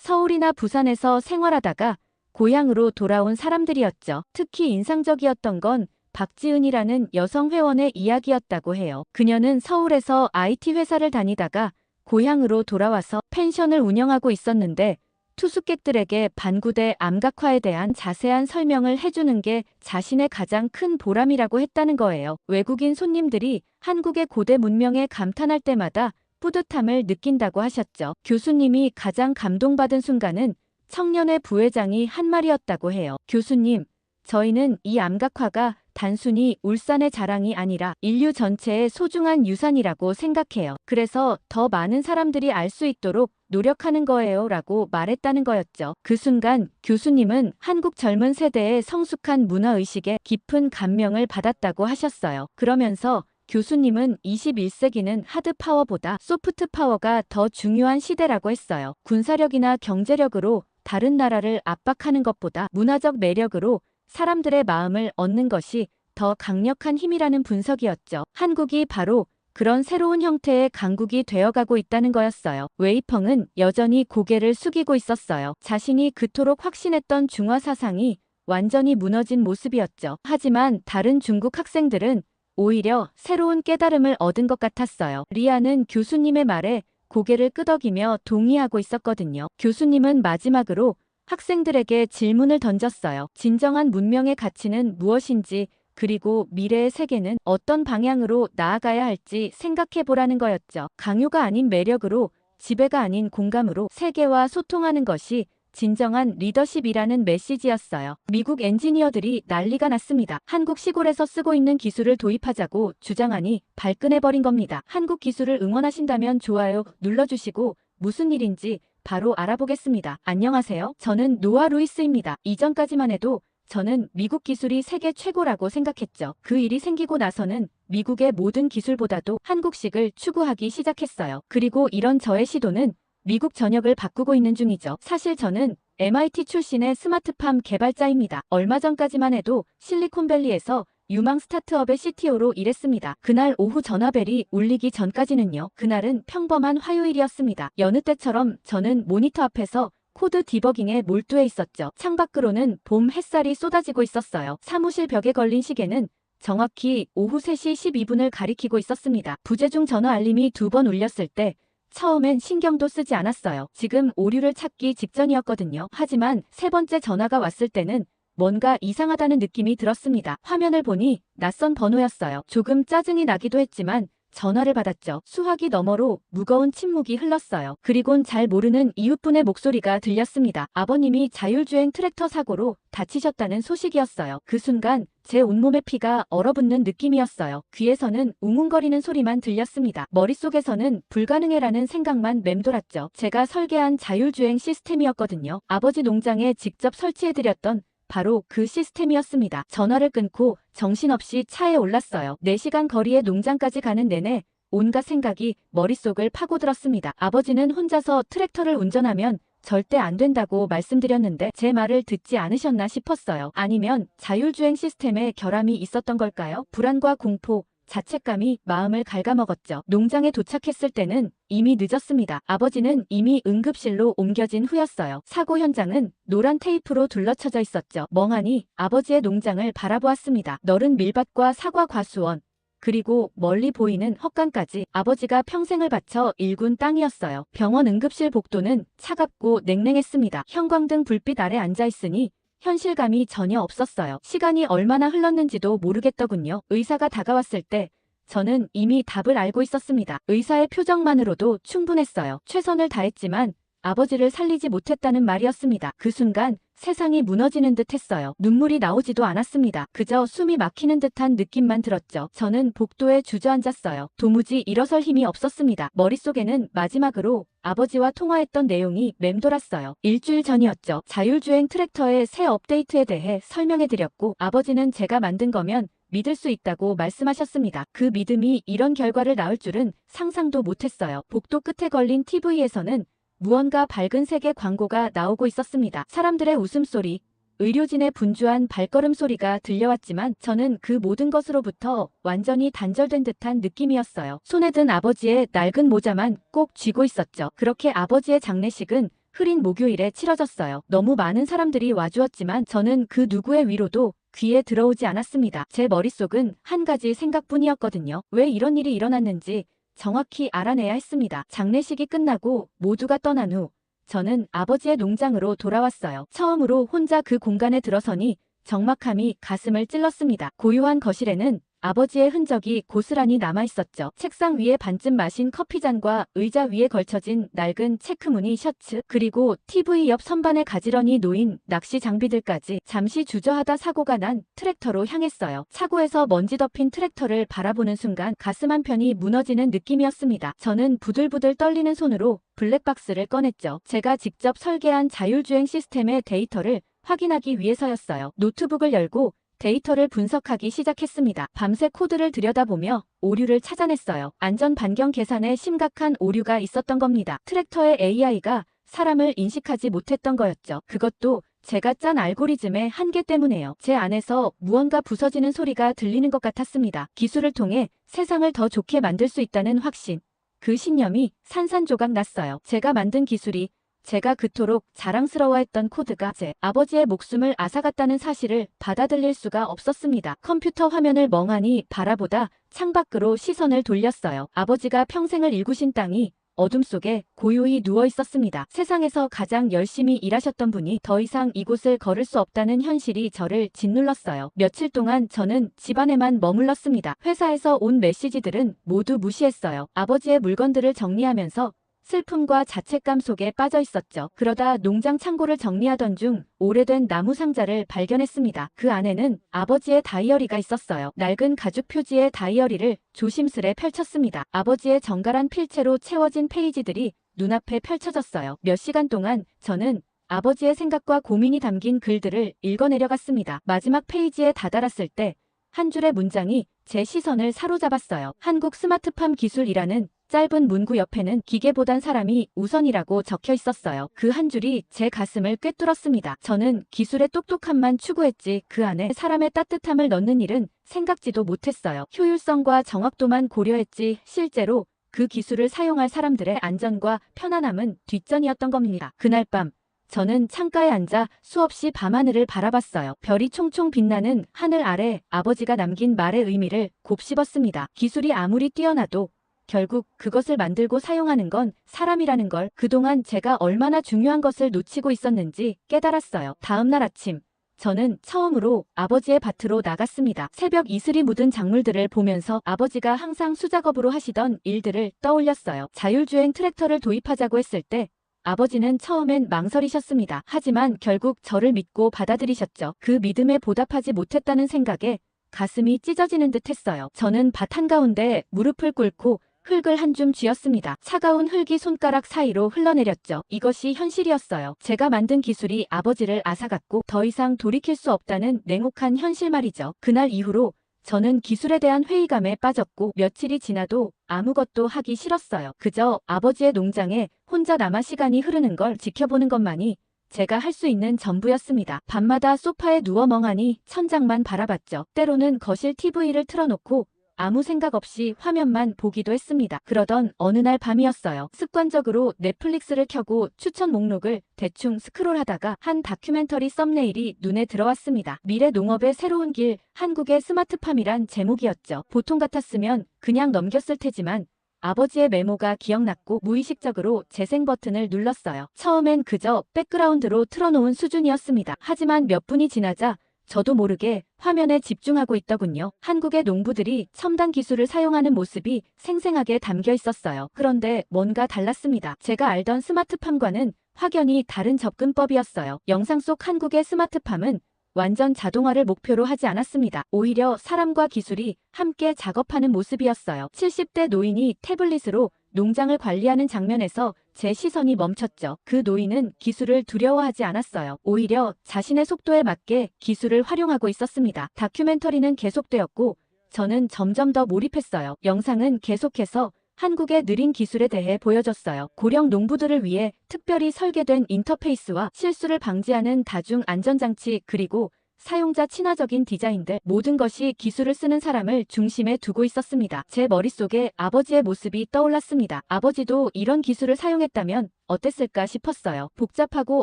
서울이나 부산에서 생활하다가 고향으로 돌아온 사람들이었죠. 특히 인상적이었던 건 박지은이라는 여성 회원의 이야기였다고 해요. 그녀는 서울에서 IT 회사를 다니다가 고향으로 돌아와서 펜션을 운영하고 있었는데 투숙객들에게 반구대 암각화에 대한 자세한 설명을 해주는 게 자신의 가장 큰 보람이라고 했다는 거예요. 외국인 손님들이 한국의 고대 문명에 감탄할 때마다 뿌듯함을 느낀다고 하셨죠. 교수님이 가장 감동받은 순간은 청년회 부회장이 한 말이었다고 해요. 교수님, 저희는 이 암각화가 단순히 울산의 자랑이 아니라 인류 전체의 소중한 유산이라고 생각해요. 그래서 더 많은 사람들이 알 수 있도록 노력하는 거예요 라고 말했다는 거였죠. 그 순간 교수님은 한국 젊은 세대의 성숙한 문화의식에 깊은 감명을 받았다고 하셨어요. 그러면서 교수님은 21세기는 하드파워보다 소프트파워가 더 중요한 시대라고 했어요. 군사력이나 경제력으로 다른 나라를 압박하는 것보다 문화적 매력으로 사람들의 마음을 얻는 것이 더 강력한 힘이라는 분석이었죠. 한국이 바로 그런 새로운 형태의 강국이 되어가고 있다는 거였어요. 웨이펑은 여전히 고개를 숙이고 있었어요. 자신이 그토록 확신했던 중화 사상이 완전히 무너진 모습이었죠. 하지만 다른 중국 학생들은 오히려 새로운 깨달음을 얻은 것 같았어요. 리아는 교수님의 말에 고개를 끄덕이며 동의하고 있었거든요. 교수님은 마지막으로 학생들에게 질문을 던졌어요. 진정한 문명의 가치는 무엇인지 그리고 미래의 세계는 어떤 방향으로 나아가야 할지 생각해보라는 거였죠. 강요가 아닌 매력으로, 지배가 아닌 공감으로 세계와 소통하는 것이 진정한 리더십이라는 메시지였어요. 미국 엔지니어들이 난리가 났습니다. 한국 시골에서 쓰고 있는 기술을 도입하자고 주장하니 발끈해버린 겁니다. 한국 기술을 응원하신다면 좋아요 눌러주시고 무슨 일인지 바로 알아보겠습니다. 안녕하세요. 저는 노아 루이스입니다. 이전까지만 해도 저는 미국 기술이 세계 최고라고 생각했죠. 그 일이 생기고 나서는 미국의 모든 기술보다도 한국식을 추구하기 시작했어요. 그리고 이런 저의 시도는 미국 전역을 바꾸고 있는 중이죠. 사실 저는 MIT 출신의 스마트팜 개발자입니다. 얼마 전까지만 해도 실리콘밸리에서 유망 스타트업의 CTO로 일했습니다. 그날 오후 전화벨이 울리기 전까지는요. 그날은 평범한 화요일이었습니다. 여느 때처럼 저는 모니터 앞에서 코드 디버깅에 몰두해 있었죠. 창밖으로는 봄 햇살이 쏟아지고 있었어요. 사무실 벽에 걸린 시계는 정확히 오후 3시 12분을 가리키고 있었습니다. 부재중 전화 알림이 2번 울렸을 때 처음엔 신경도 쓰지 않았어요. 지금 오류를 찾기 직전이었거든요. 하지만 세 번째 전화가 왔을 때는 뭔가 이상하다는 느낌이 들었습니다. 화면을 보니 낯선 번호였어요. 조금 짜증이 나기도 했지만 전화를 받았죠. 수화기 너머로 무거운 침묵이 흘렀어요. 그리곤 잘 모르는 이웃분의 목소리가 들렸습니다. 아버님이 자율주행 트랙터 사고로 다치셨다는 소식이었어요. 그 순간 제 온몸의 피가 얼어붙는 느낌이었어요. 귀에서는 웅웅거리는 소리만 들렸습니다. 머릿속에서는 불가능해라는 생각만 맴돌았죠. 제가 설계한 자율주행 시스템이었거든요. 아버지 농장에 직접 설치해드렸던 바로 그 시스템이었습니다. 전화를 끊고 정신없이 차에 올랐어요. 4시간 거리의 농장까지 가는 내내 온갖 생각이 머릿속을 파고들었습니다. 아버지는 혼자서 트랙터를 운전하면 절대 안 된다고 말씀드렸는데 제 말을 듣지 않으셨나 싶었어요. 아니면 자율주행 시스템에 결함이 있었던 걸까요? 불안과 공포, 자책감이 마음을 갉아먹었죠. 농장에 도착했을 때는 이미 늦었습니다. 아버지는 이미 응급실로 옮겨진 후였어요. 사고 현장은 노란 테이프로 둘러쳐져 있었죠. 멍하니 아버지의 농장을 바라보았습니다. 너른 밀밭과 사과 과수원, 그리고 멀리 보이는 헛간까지 아버지가 평생을 바쳐 일군 땅이었어요. 병원 응급실 복도는 차갑고 냉랭했습니다. 형광등 불빛 아래 앉아있으니 현실감이 전혀 없었어요. 시간이 얼마나 흘렀는지도 모르겠더군요. 의사가 다가왔을 때 저는 이미 답을 알고 있었습니다. 의사의 표정만으로도 충분했어요. 최선을 다했지만 아버지를 살리지 못했다는 말이었습니다. 그 순간 세상이 무너지는 듯 했어요. 눈물이 나오지도 않았습니다. 그저 숨이 막히는 듯한 느낌만 들었죠. 저는 복도에 주저앉았어요. 도무지 일어설 힘이 없었습니다. 머릿속에는 마지막으로 아버지와 통화했던 내용이 맴돌았어요. 일주일 전이었죠. 자율주행 트랙터의 새 업데이트에 대해 설명해드렸고 아버지는 제가 만든 거면 믿을 수 있다고 말씀하셨습니다. 그 믿음이 이런 결과를 낳을 줄은 상상도 못했어요. 복도 끝에 걸린 TV에서는 무언가 밝은 색의 광고가 나오고 있었습니다. 사람들의 웃음소리, 의료진의 분주한 발걸음 소리가 들려왔지만 저는 그 모든 것으로부터 완전히 단절된 듯한 느낌이었어요. 손에 든 아버지의 낡은 모자만 꼭 쥐고 있었죠. 그렇게 아버지의 장례식은 흐린 목요일에 치러졌어요. 너무 많은 사람들이 와주었지만 저는 그 누구의 위로도 귀에 들어오지 않았습니다. 제 머릿속은 한 가지 생각뿐이었거든요. 왜 이런 일이 일어났는지 정확히 알아내야 했습니다. 장례식이 끝나고 모두가 떠난 후 저는 아버지의 농장으로 돌아왔어요. 처음으로 혼자 그 공간에 들어서니 적막함이 가슴을 찔렀습니다. 고요한 거실에는 아버지의 흔적이 고스란히 남아있었죠. 책상 위에 반쯤 마신 커피잔과 의자 위에 걸쳐진 낡은 체크무늬 셔츠, 그리고 TV 옆 선반에 가지런히 놓인 낚시 장비들까지. 잠시 주저하다 사고가 난 트랙터로 향했어요. 차고에서 먼지 덮인 트랙터를 바라보는 순간 가슴 한편이 무너지는 느낌이었습니다. 저는 부들부들 떨리는 손으로 블랙박스를 꺼냈죠. 제가 직접 설계한 자율주행 시스템의 데이터를 확인하기 위해서였어요. 노트북을 열고 데이터를 분석하기 시작했습니다. 밤새 코드를 들여다보며 오류를 찾아냈어요. 안전 반경 계산에 심각한 오류가 있었던 겁니다. 트랙터의 AI가 사람을 인식하지 못했던 거였죠. 그것도 제가 짠 알고리즘의 한계 때문에요. 제 안에서 무언가 부서지는 소리가 들리는 것 같았습니다. 기술을 통해 세상을 더 좋게 만들 수 있다는 확신. 그 신념이 산산조각 났어요. 제가 만든 기술이, 제가 그토록 자랑스러워했던 코드가 제 아버지의 목숨을 앗아갔다는 사실을 받아들일 수가 없었습니다. 컴퓨터 화면을 멍하니 바라보다 창밖으로 시선을 돌렸어요. 아버지가 평생을 일구신 땅이 어둠 속에 고요히 누워 있었습니다. 세상에서 가장 열심히 일하셨던 분이 더 이상 이곳을 걸을 수 없다는 현실이 저를 짓눌렀어요. 며칠 동안 저는 집안에만 머물렀습니다. 회사에서 온 메시지들은 모두 무시했어요. 아버지의 물건들을 정리하면서 슬픔과 자책감 속에 빠져 있었죠. 그러다 농장 창고를 정리하던 중 오래된 나무 상자를 발견했습니다. 그 안에는 아버지의 다이어리가 있었어요. 낡은 가죽 표지의 다이어리를 조심스레 펼쳤습니다. 아버지의 정갈한 필체로 채워진 페이지들이 눈앞에 펼쳐졌어요. 몇 시간 동안 저는 아버지의 생각과 고민이 담긴 글들을 읽어내려갔습니다. 마지막 페이지에 다다랐을 때 한 줄의 문장이 제 시선을 사로잡았어요. 한국 스마트팜 기술이라는 짧은 문구 옆에는 기계보단 사람이 우선이라고 적혀 있었어요. 그 한 줄이 제 가슴을 꿰뚫었습니다. 저는 기술의 똑똑함만 추구했지 그 안에 사람의 따뜻함을 넣는 일은 생각지도 못했어요. 효율성과 정확도만 고려했지 실제로 그 기술을 사용할 사람들의 안전과 편안함은 뒷전이었던 겁니다. 그날 밤 저는 창가에 앉아 수없이 밤하늘을 바라봤어요. 별이 총총 빛나는 하늘 아래 아버지가 남긴 말의 의미를 곱씹었습니다. 기술이 아무리 뛰어나도 결국 그것을 만들고 사용하는 건 사람이라는 걸 그동안 제가 얼마나 중요한 것을 놓치고 있었는지 깨달았어요. 다음 날 아침 저는 처음으로 아버지의 밭으로 나갔습니다. 새벽 이슬이 묻은 작물들을 보면서 아버지가 항상 수작업으로 하시던 일들을 떠올렸어요. 자율주행 트랙터를 도입하자고 했을 때 아버지는 처음엔 망설이셨습니다. 하지만 결국 저를 믿고 받아들이셨죠. 그 믿음에 보답하지 못했다는 생각에 가슴이 찢어지는 듯 했어요. 저는 밭 한가운데 무릎을 꿇고 흙을 한 줌 쥐었습니다. 차가운 흙이 손가락 사이로 흘러내렸죠. 이것이 현실이었어요. 제가 만든 기술이 아버지를 앗아갔고 더 이상 돌이킬 수 없다는 냉혹한 현실 말이죠. 그날 이후로 저는 기술에 대한 회의감에 빠졌고 며칠이 지나도 아무것도 하기 싫었어요. 그저 아버지의 농장에 혼자 남아 시간이 흐르는 걸 지켜보는 것만이 제가 할 수 있는 전부였습니다. 밤마다 소파에 누워 멍하니 천장만 바라봤죠. 때로는 거실 TV를 틀어놓고 아무 생각 없이 화면만 보기도 했습니다. 그러던 어느 날 밤이었어요. 습관적으로 넷플릭스를 켜고 추천 목록을 대충 스크롤하다가 한 다큐멘터리 썸네일이 눈에 들어왔습니다. 미래 농업의 새로운 길, 한국의 스마트팜이란 제목이었죠. 보통 같았으면 그냥 넘겼을 테지만 아버지의 메모가 기억났고 무의식적으로 재생 버튼을 눌렀어요. 처음엔 그저 백그라운드로 틀어놓은 수준이었습니다. 하지만 몇 분이 지나자 저도 모르게 화면에 집중하고 있더군요. 한국의 농부들이 첨단 기술을 사용하는 모습이 생생하게 담겨 있었어요. 그런데 뭔가 달랐습니다. 제가 알던 스마트팜과는 확연히 다른 접근법이었어요. 영상 속 한국의 스마트팜은 완전 자동화를 목표로 하지 않았습니다. 오히려 사람과 기술이 함께 작업하는 모습이었어요. 70대 노인이 태블릿으로 농장을 관리하는 장면에서 제 시선이 멈췄죠. 그 노인은 기술을 두려워하지 않았어요. 오히려 자신의 속도에 맞게 기술을 활용하고 있었습니다. 다큐멘터리는 계속되었고 저는 점점 더 몰입했어요. 영상은 계속해서 한국의 느린 기술에 대해 보여줬어요. 고령 농부들을 위해 특별히 설계된 인터페이스와 실수를 방지하는 다중 안전장치 그리고 사용자 친화적인 디자인들 모든 것이 기술을 쓰는 사람을 중심에 두고 있었습니다. 제 머릿속에 아버지의 모습이 떠올랐습니다. 아버지도 이런 기술을 사용했다면 어땠을까 싶었어요. 복잡하고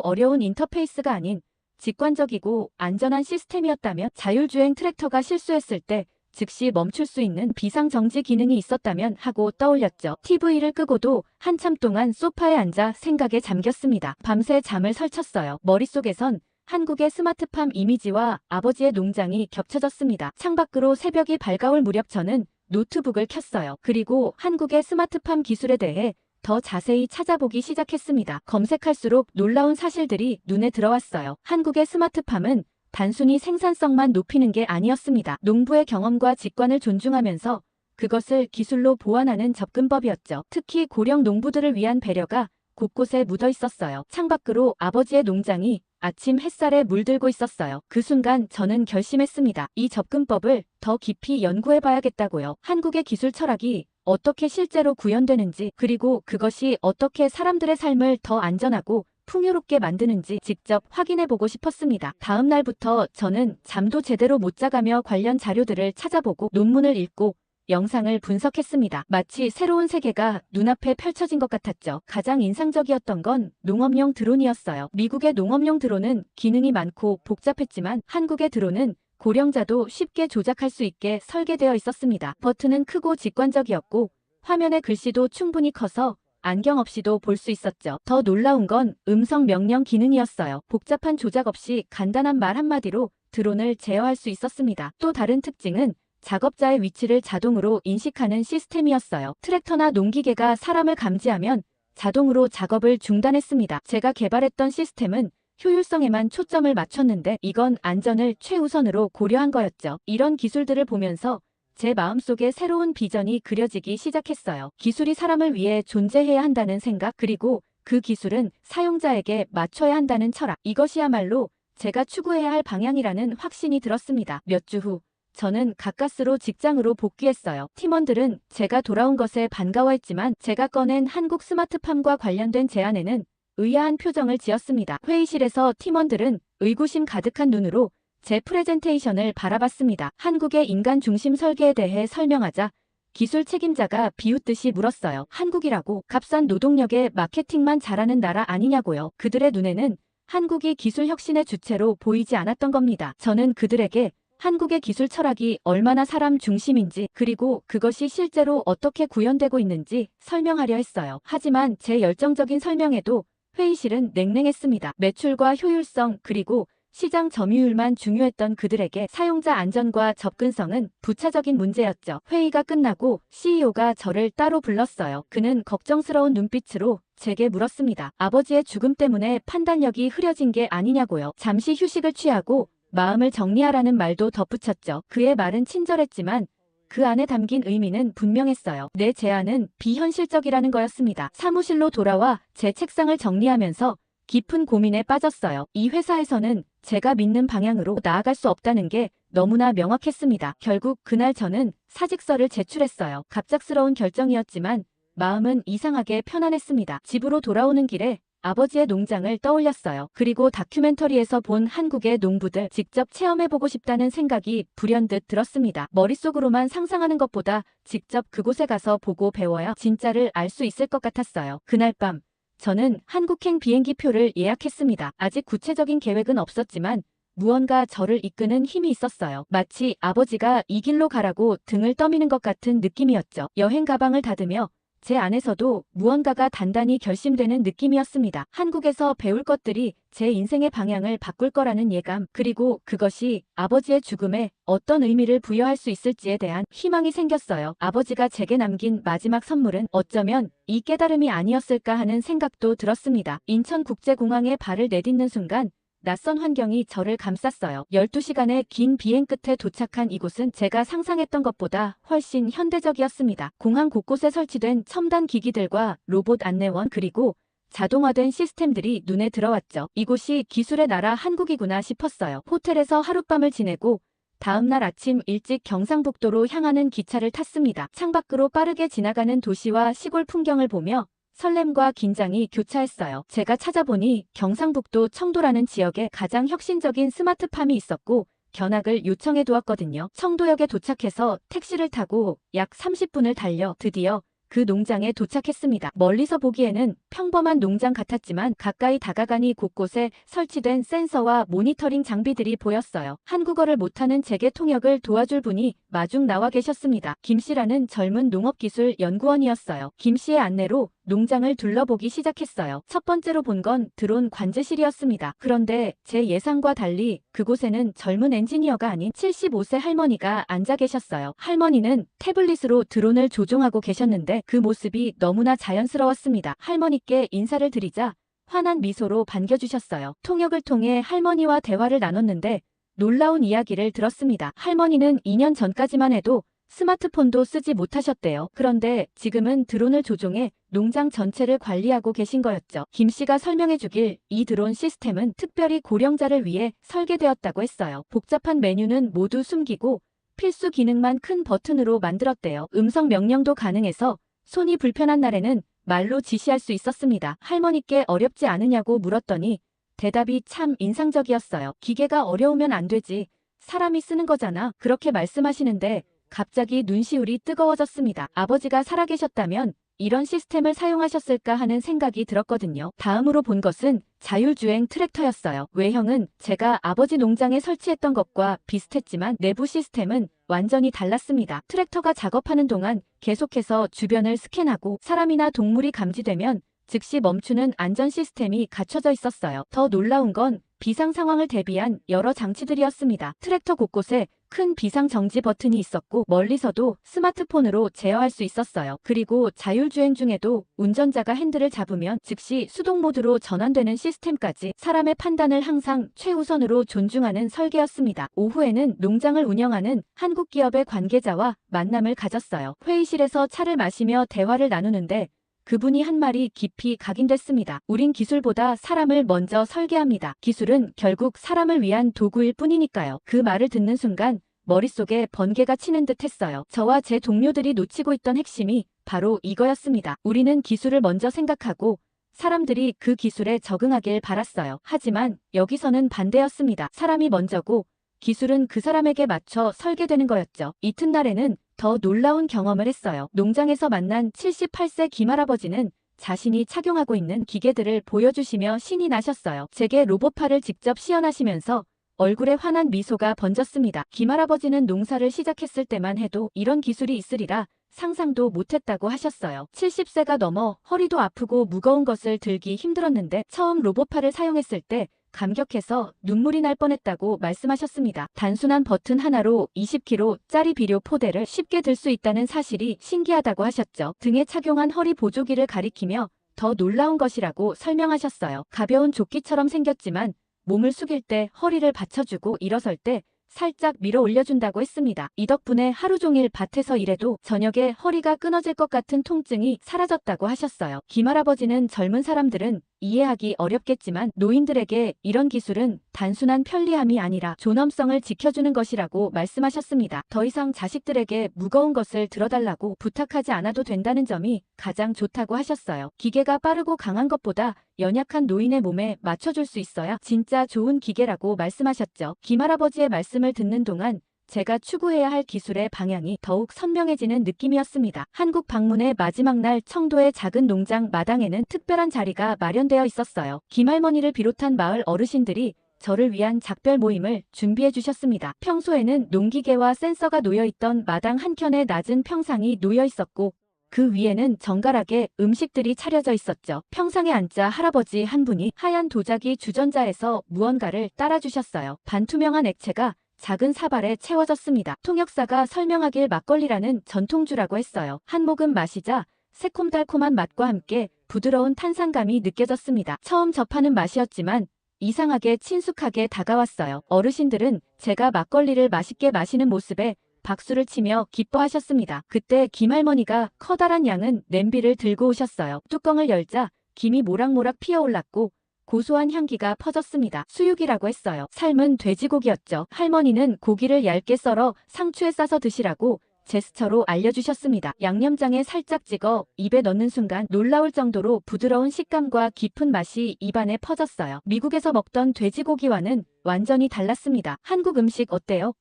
어려운 인터페이스가 아닌 직관적이고 안전한 시스템이었다면 자율주행 트랙터가 실수했을 때 즉시 멈출 수 있는 비상정지 기능이 있었다면 하고 떠올렸죠. TV를 끄고도 한참 동안 소파에 앉아 생각에 잠겼습니다. 밤새 잠을 설쳤어요. 머릿속에선 한국의 스마트팜 이미지와 아버지의 농장이 겹쳐졌습니다. 창밖으로 새벽이 밝아올 무렵 저는 노트북을 켰어요. 그리고 한국의 스마트팜 기술에 대해 더 자세히 찾아보기 시작했습니다. 검색할수록 놀라운 사실들이 눈에 들어왔어요. 한국의 스마트팜은 단순히 생산성만 높이는 게 아니었습니다. 농부의 경험과 직관을 존중하면서 그것을 기술로 보완하는 접근법이었죠. 특히 고령 농부들을 위한 배려가 곳곳에 묻어 있었어요. 창밖으로 아버지의 농장이 아침 햇살에 물들고 있었어요. 그 순간 저는 결심했습니다. 이 접근법을 더 깊이 연구해봐야겠다고요. 한국의 기술 철학이 어떻게 실제로 구현되는지 그리고 그것이 어떻게 사람들의 삶을 더 안전하고 풍요롭게 만드는지 직접 확인해보고 싶었습니다. 다음 날부터 저는 잠도 제대로 못 자가며 관련 자료들을 찾아보고 논문을 읽고 영상을 분석했습니다. 마치 새로운 세계가 눈앞에 펼쳐진 것 같았죠. 가장 인상적이었던 건 농업용 드론이었어요. 미국의 농업용 드론은 기능이 많고 복잡했지만 한국의 드론은 고령자도 쉽게 조작할 수 있게 설계되어 있었습니다. 버튼은 크고 직관적이었고 화면의 글씨도 충분히 커서 안경 없이도 볼 수 있었죠. 더 놀라운 건 음성 명령 기능이었어요. 복잡한 조작 없이 간단한 말 한마디로 드론을 제어할 수 있었습니다. 또 다른 특징은 작업자의 위치를 자동으로 인식하는 시스템이었어요. 트랙터나 농기계가 사람을 감지하면 자동으로 작업을 중단했습니다. 제가 개발했던 시스템은 효율성에만 초점을 맞췄는데 이건 안전을 최우선으로 고려한 거였죠. 이런 기술들을 보면서 제 마음속에 새로운 비전이 그려지기 시작했어요. 기술이 사람을 위해 존재해야 한다는 생각, 그리고 그 기술은 사용자에게 맞춰야 한다는 철학. 이것이야말로 제가 추구해야 할 방향이라는 확신이 들었습니다. 몇 주 후, 저는 가까스로 직장으로 복귀했어요. 팀원들은 제가 돌아온 것에 반가워했지만 제가 꺼낸 한국 스마트팜과 관련된 제안에는 의아한 표정을 지었습니다. 회의실에서 팀원들은 의구심 가득한 눈으로 제 프레젠테이션을 바라봤습니다. 한국의 인간 중심 설계에 대해 설명하자 기술 책임자가 비웃듯이 물었어요. 한국이라고 값싼 노동력에 마케팅만 잘하는 나라 아니냐고요. 그들의 눈에는 한국이 기술 혁신의 주체로 보이지 않았던 겁니다. 저는 그들에게 한국의 기술 철학이 얼마나 사람 중심인지, 그리고 그것이 실제로 어떻게 구현되고 있는지 설명하려 했어요. 하지만 제 열정적인 설명에도 회의실은 냉랭했습니다. 매출과 효율성, 그리고 시장 점유율만 중요했던 그들에게 사용자 안전과 접근성은 부차적인 문제였죠. 회의가 끝나고 CEO가 저를 따로 불렀어요. 그는 걱정스러운 눈빛으로 제게 물었습니다. 아버지의 죽음 때문에 판단력이 흐려진 게 아니냐고요. 잠시 휴식을 취하고 마음을 정리하라는 말도 덧붙였죠. 그의 말은 친절했지만 그 안에 담긴 의미는 분명했어요. 내 제안은 비현실적이라는 거였습니다. 사무실로 돌아와 제 책상을 정리하면서 깊은 고민에 빠졌어요. 이 회사에서는 제가 믿는 방향으로 나아갈 수 없다는 게 너무나 명확했습니다. 결국 그날 저는 사직서를 제출했어요. 갑작스러운 결정이었지만 마음은 이상하게 편안했습니다. 집으로 돌아오는 길에 아버지의 농장을 떠올렸어요. 그리고 다큐멘터리에서 본 한국의 농부들 직접 체험해보고 싶다는 생각이 불현듯 들었습니다. 머릿속으로만 상상하는 것보다 직접 그곳에 가서 보고 배워야 진짜를 알 수 있을 것 같았어요. 그날 밤 저는 한국행 비행기표를 예약했습니다. 아직 구체적인 계획은 없었지만 무언가 저를 이끄는 힘이 있었어요. 마치 아버지가 이 길로 가라고 등을 떠미는 것 같은 느낌이었죠. 여행 가방을 닫으며 제 안에서도 무언가가 단단히 결심되는 느낌이었습니다. 한국에서 배울 것들이 제 인생의 방향을 바꿀 거라는 예감, 그리고 그것이 아버지의 죽음에 어떤 의미를 부여할 수 있을지에 대한 희망이 생겼어요. 아버지가 제게 남긴 마지막 선물은 어쩌면 이 깨달음이 아니었을까 하는 생각도 들었습니다. 인천국제공항에 발을 내딛는 순간 낯선 환경이 저를 감쌌어요. 12시간의 긴 비행 끝에 도착한 이곳은 제가 상상했던 것보다 훨씬 현대적이었습니다. 공항 곳곳에 설치된 첨단 기기들과 로봇 안내원, 그리고 자동화된 시스템들이 눈에 들어왔죠. 이곳이 기술의 나라 한국이구나 싶었어요. 호텔에서 하룻밤을 지내고 다음날 아침 일찍 경상북도로 향하는 기차를 탔습니다. 창밖으로 빠르게 지나가는 도시와 시골 풍경을 보며 설렘과 긴장이 교차했어요. 제가 찾아보니 경상북도 청도라는 지역에 가장 혁신적인 스마트팜이 있었고 견학을 요청해 두었거든요. 청도역에 도착해서 택시를 타고 약 30분을 달려 드디어 그 농장에 도착했습니다. 멀리서 보기에는 평범한 농장 같았지만 가까이 다가가니 곳곳에 설치된 센서와 모니터링 장비들이 보였어요. 한국어를 못하는 제게 통역을 도와줄 분이 마중 나와 계셨습니다. 김 씨라는 젊은 농업기술 연구원이었어요. 김 씨의 안내로 농장을 둘러보기 시작했어요. 첫 번째로 본 건 드론 관제실이었습니다. 그런데 제 예상과 달리 그곳에는 젊은 엔지니어가 아닌 75세 할머니가 앉아 계셨어요. 할머니는 태블릿으로 드론을 조종하고 계셨는데 그 모습이 너무나 자연스러웠습니다. 할머니께 인사를 드리자 환한 미소로 반겨주셨어요. 통역을 통해 할머니와 대화를 나눴는데 놀라운 이야기를 들었습니다. 할머니는 2년 전까지만 해도 스마트폰도 쓰지 못하셨대요. 그런데 지금은 드론을 조종해 농장 전체를 관리하고 계신 거였죠. 김 씨가 설명해 주길 이 드론 시스템은 특별히 고령자를 위해 설계되었다고 했어요. 복잡한 메뉴는 모두 숨기고 필수 기능만 큰 버튼으로 만들었대요. 음성 명령도 가능해서 손이 불편한 날에는 말로 지시할 수 있었습니다. 할머니께 어렵지 않으냐고 물었더니 대답이 참 인상적이었어요. 기계가 어려우면 안 되지. 사람이 쓰는 거잖아. 그렇게 말씀하시는데 갑자기 눈시울이 뜨거워졌습니다. 아버지가 살아계셨다면 이런 시스템을 사용하셨을까 하는 생각이 들었거든요. 다음으로 본 것은 자율주행 트랙터였어요. 외형은 제가 아버지 농장에 설치했던 것과 비슷했지만 내부 시스템은 완전히 달랐습니다. 트랙터가 작업하는 동안 계속해서 주변을 스캔하고 사람이나 동물이 감지되면 즉시 멈추는 안전 시스템이 갖춰져 있었어요. 더 놀라운 건 비상 상황을 대비한 여러 장치들이었습니다. 트랙터 곳곳에 큰 비상 정지 버튼이 있었고 멀리서도 스마트폰으로 제어할 수 있었어요. 그리고 자율주행 중에도 운전자가 핸들을 잡으면 즉시 수동 모드로 전환되는 시스템까지 사람의 판단을 항상 최우선으로 존중하는 설계였습니다. 오후에는 농장을 운영하는 한국 기업의 관계자와 만남을 가졌어요. 회의실에서 차를 마시며 대화를 나누는데 그분이 한 말이 깊이 각인됐습니다. 우린 기술보다 사람을 먼저 설계합니다. 기술은 결국 사람을 위한 도구일 뿐이니까요. 그 말을 듣는 순간 머릿속에 번개가 치는 듯 했어요. 저와 제 동료들이 놓치고 있던 핵심이 바로 이거였습니다. 우리는 기술을 먼저 생각하고 사람들이 그 기술에 적응하길 바랐어요. 하지만 여기서는 반대였습니다. 사람이 먼저고 기술은 그 사람에게 맞춰 설계되는 거였죠. 이튿날에는 더 놀라운 경험을 했어요. 농장에서 만난 78세 김할아버지는 자신이 착용하고 있는 기계들을 보여주시며 신이 나셨어요. 제게 로봇팔을 직접 시연하시면서 얼굴에 환한 미소가 번졌습니다. 김할아버지는 농사를 시작했을 때만 해도 이런 기술이 있으리라 상상도 못했다고 하셨어요. 70세가 넘어 허리도 아프고 무거운 것을 들기 힘들었는데 처음 로봇팔을 사용했을 때 감격해서 눈물이 날 뻔했다고 말씀하셨습니다. 단순한 버튼 하나로 20kg짜리 비료 포대를 쉽게 들 수 있다는 사실이 신기하다고 하셨죠. 등에 착용한 허리 보조기를 가리키며 더 놀라운 것이라고 설명하셨어요. 가벼운 조끼처럼 생겼지만 몸을 숙일 때 허리를 받쳐주고 일어설 때 살짝 밀어 올려준다고 했습니다. 이 덕분에 하루 종일 밭에서 일해도 저녁에 허리가 끊어질 것 같은 통증이 사라졌다고 하셨어요. 김할아버지는 젊은 사람들은 이해하기 어렵겠지만 노인들에게 이런 기술은 단순한 편리함이 아니라 존엄성을 지켜주는 것이라고 말씀하셨습니다. 더 이상 자식들에게 무거운 것을 들어달라고 부탁하지 않아도 된다는 점이 가장 좋다고 하셨어요. 기계가 빠르고 강한 것보다 연약한 노인의 몸에 맞춰줄 수 있어야 진짜 좋은 기계라고 말씀하셨죠. 김할아버지의 말씀을 듣는 동안 제가 추구해야 할 기술의 방향이 더욱 선명해지는 느낌이었습니다. 한국 방문의 마지막 날 청도의 작은 농장 마당에는 특별한 자리가 마련되어 있었어요. 김할머니를 비롯한 마을 어르신들이 저를 위한 작별 모임을 준비해 주셨습니다. 평소에는 농기계와 센서가 놓여있던 마당 한켠에 낮은 평상이 놓여 있었고 그 위에는 정갈하게 음식들이 차려져 있었죠. 평상에 앉자 할아버지 한 분이 하얀 도자기 주전자에서 무언가를 따라주셨어요. 반투명한 액체가 작은 사발에 채워졌습니다. 통역사가 설명하길 막걸리라는 전통주라고 했어요. 한 모금 마시자 새콤달콤한 맛과 함께 부드러운 탄산감이 느껴졌습니다. 처음 접하는 맛이었지만 이상하게 친숙하게 다가왔어요. 어르신들은 제가 막걸리를 맛있게 마시는 모습에 박수를 치며 기뻐하셨습니다. 그때 김할머니가 커다란 양은 냄비를 들고 오셨어요. 뚜껑을 열자 김이 모락모락 피어올랐고 고소한 향기가 퍼졌습니다. 수육이라고 했어요. 삶은 돼지고기였죠. 할머니는 고기를 얇게 썰어 상추에 싸서 드시라고 제스처로 알려주셨습니다. 양념장에 살짝 찍어 입에 넣는 순간 놀라울 정도로 부드러운 식감과 깊은 맛이 입안에 퍼졌어요. 미국에서 먹던 돼지고기와는 완전히 달랐습니다. 한국 음식 어때요?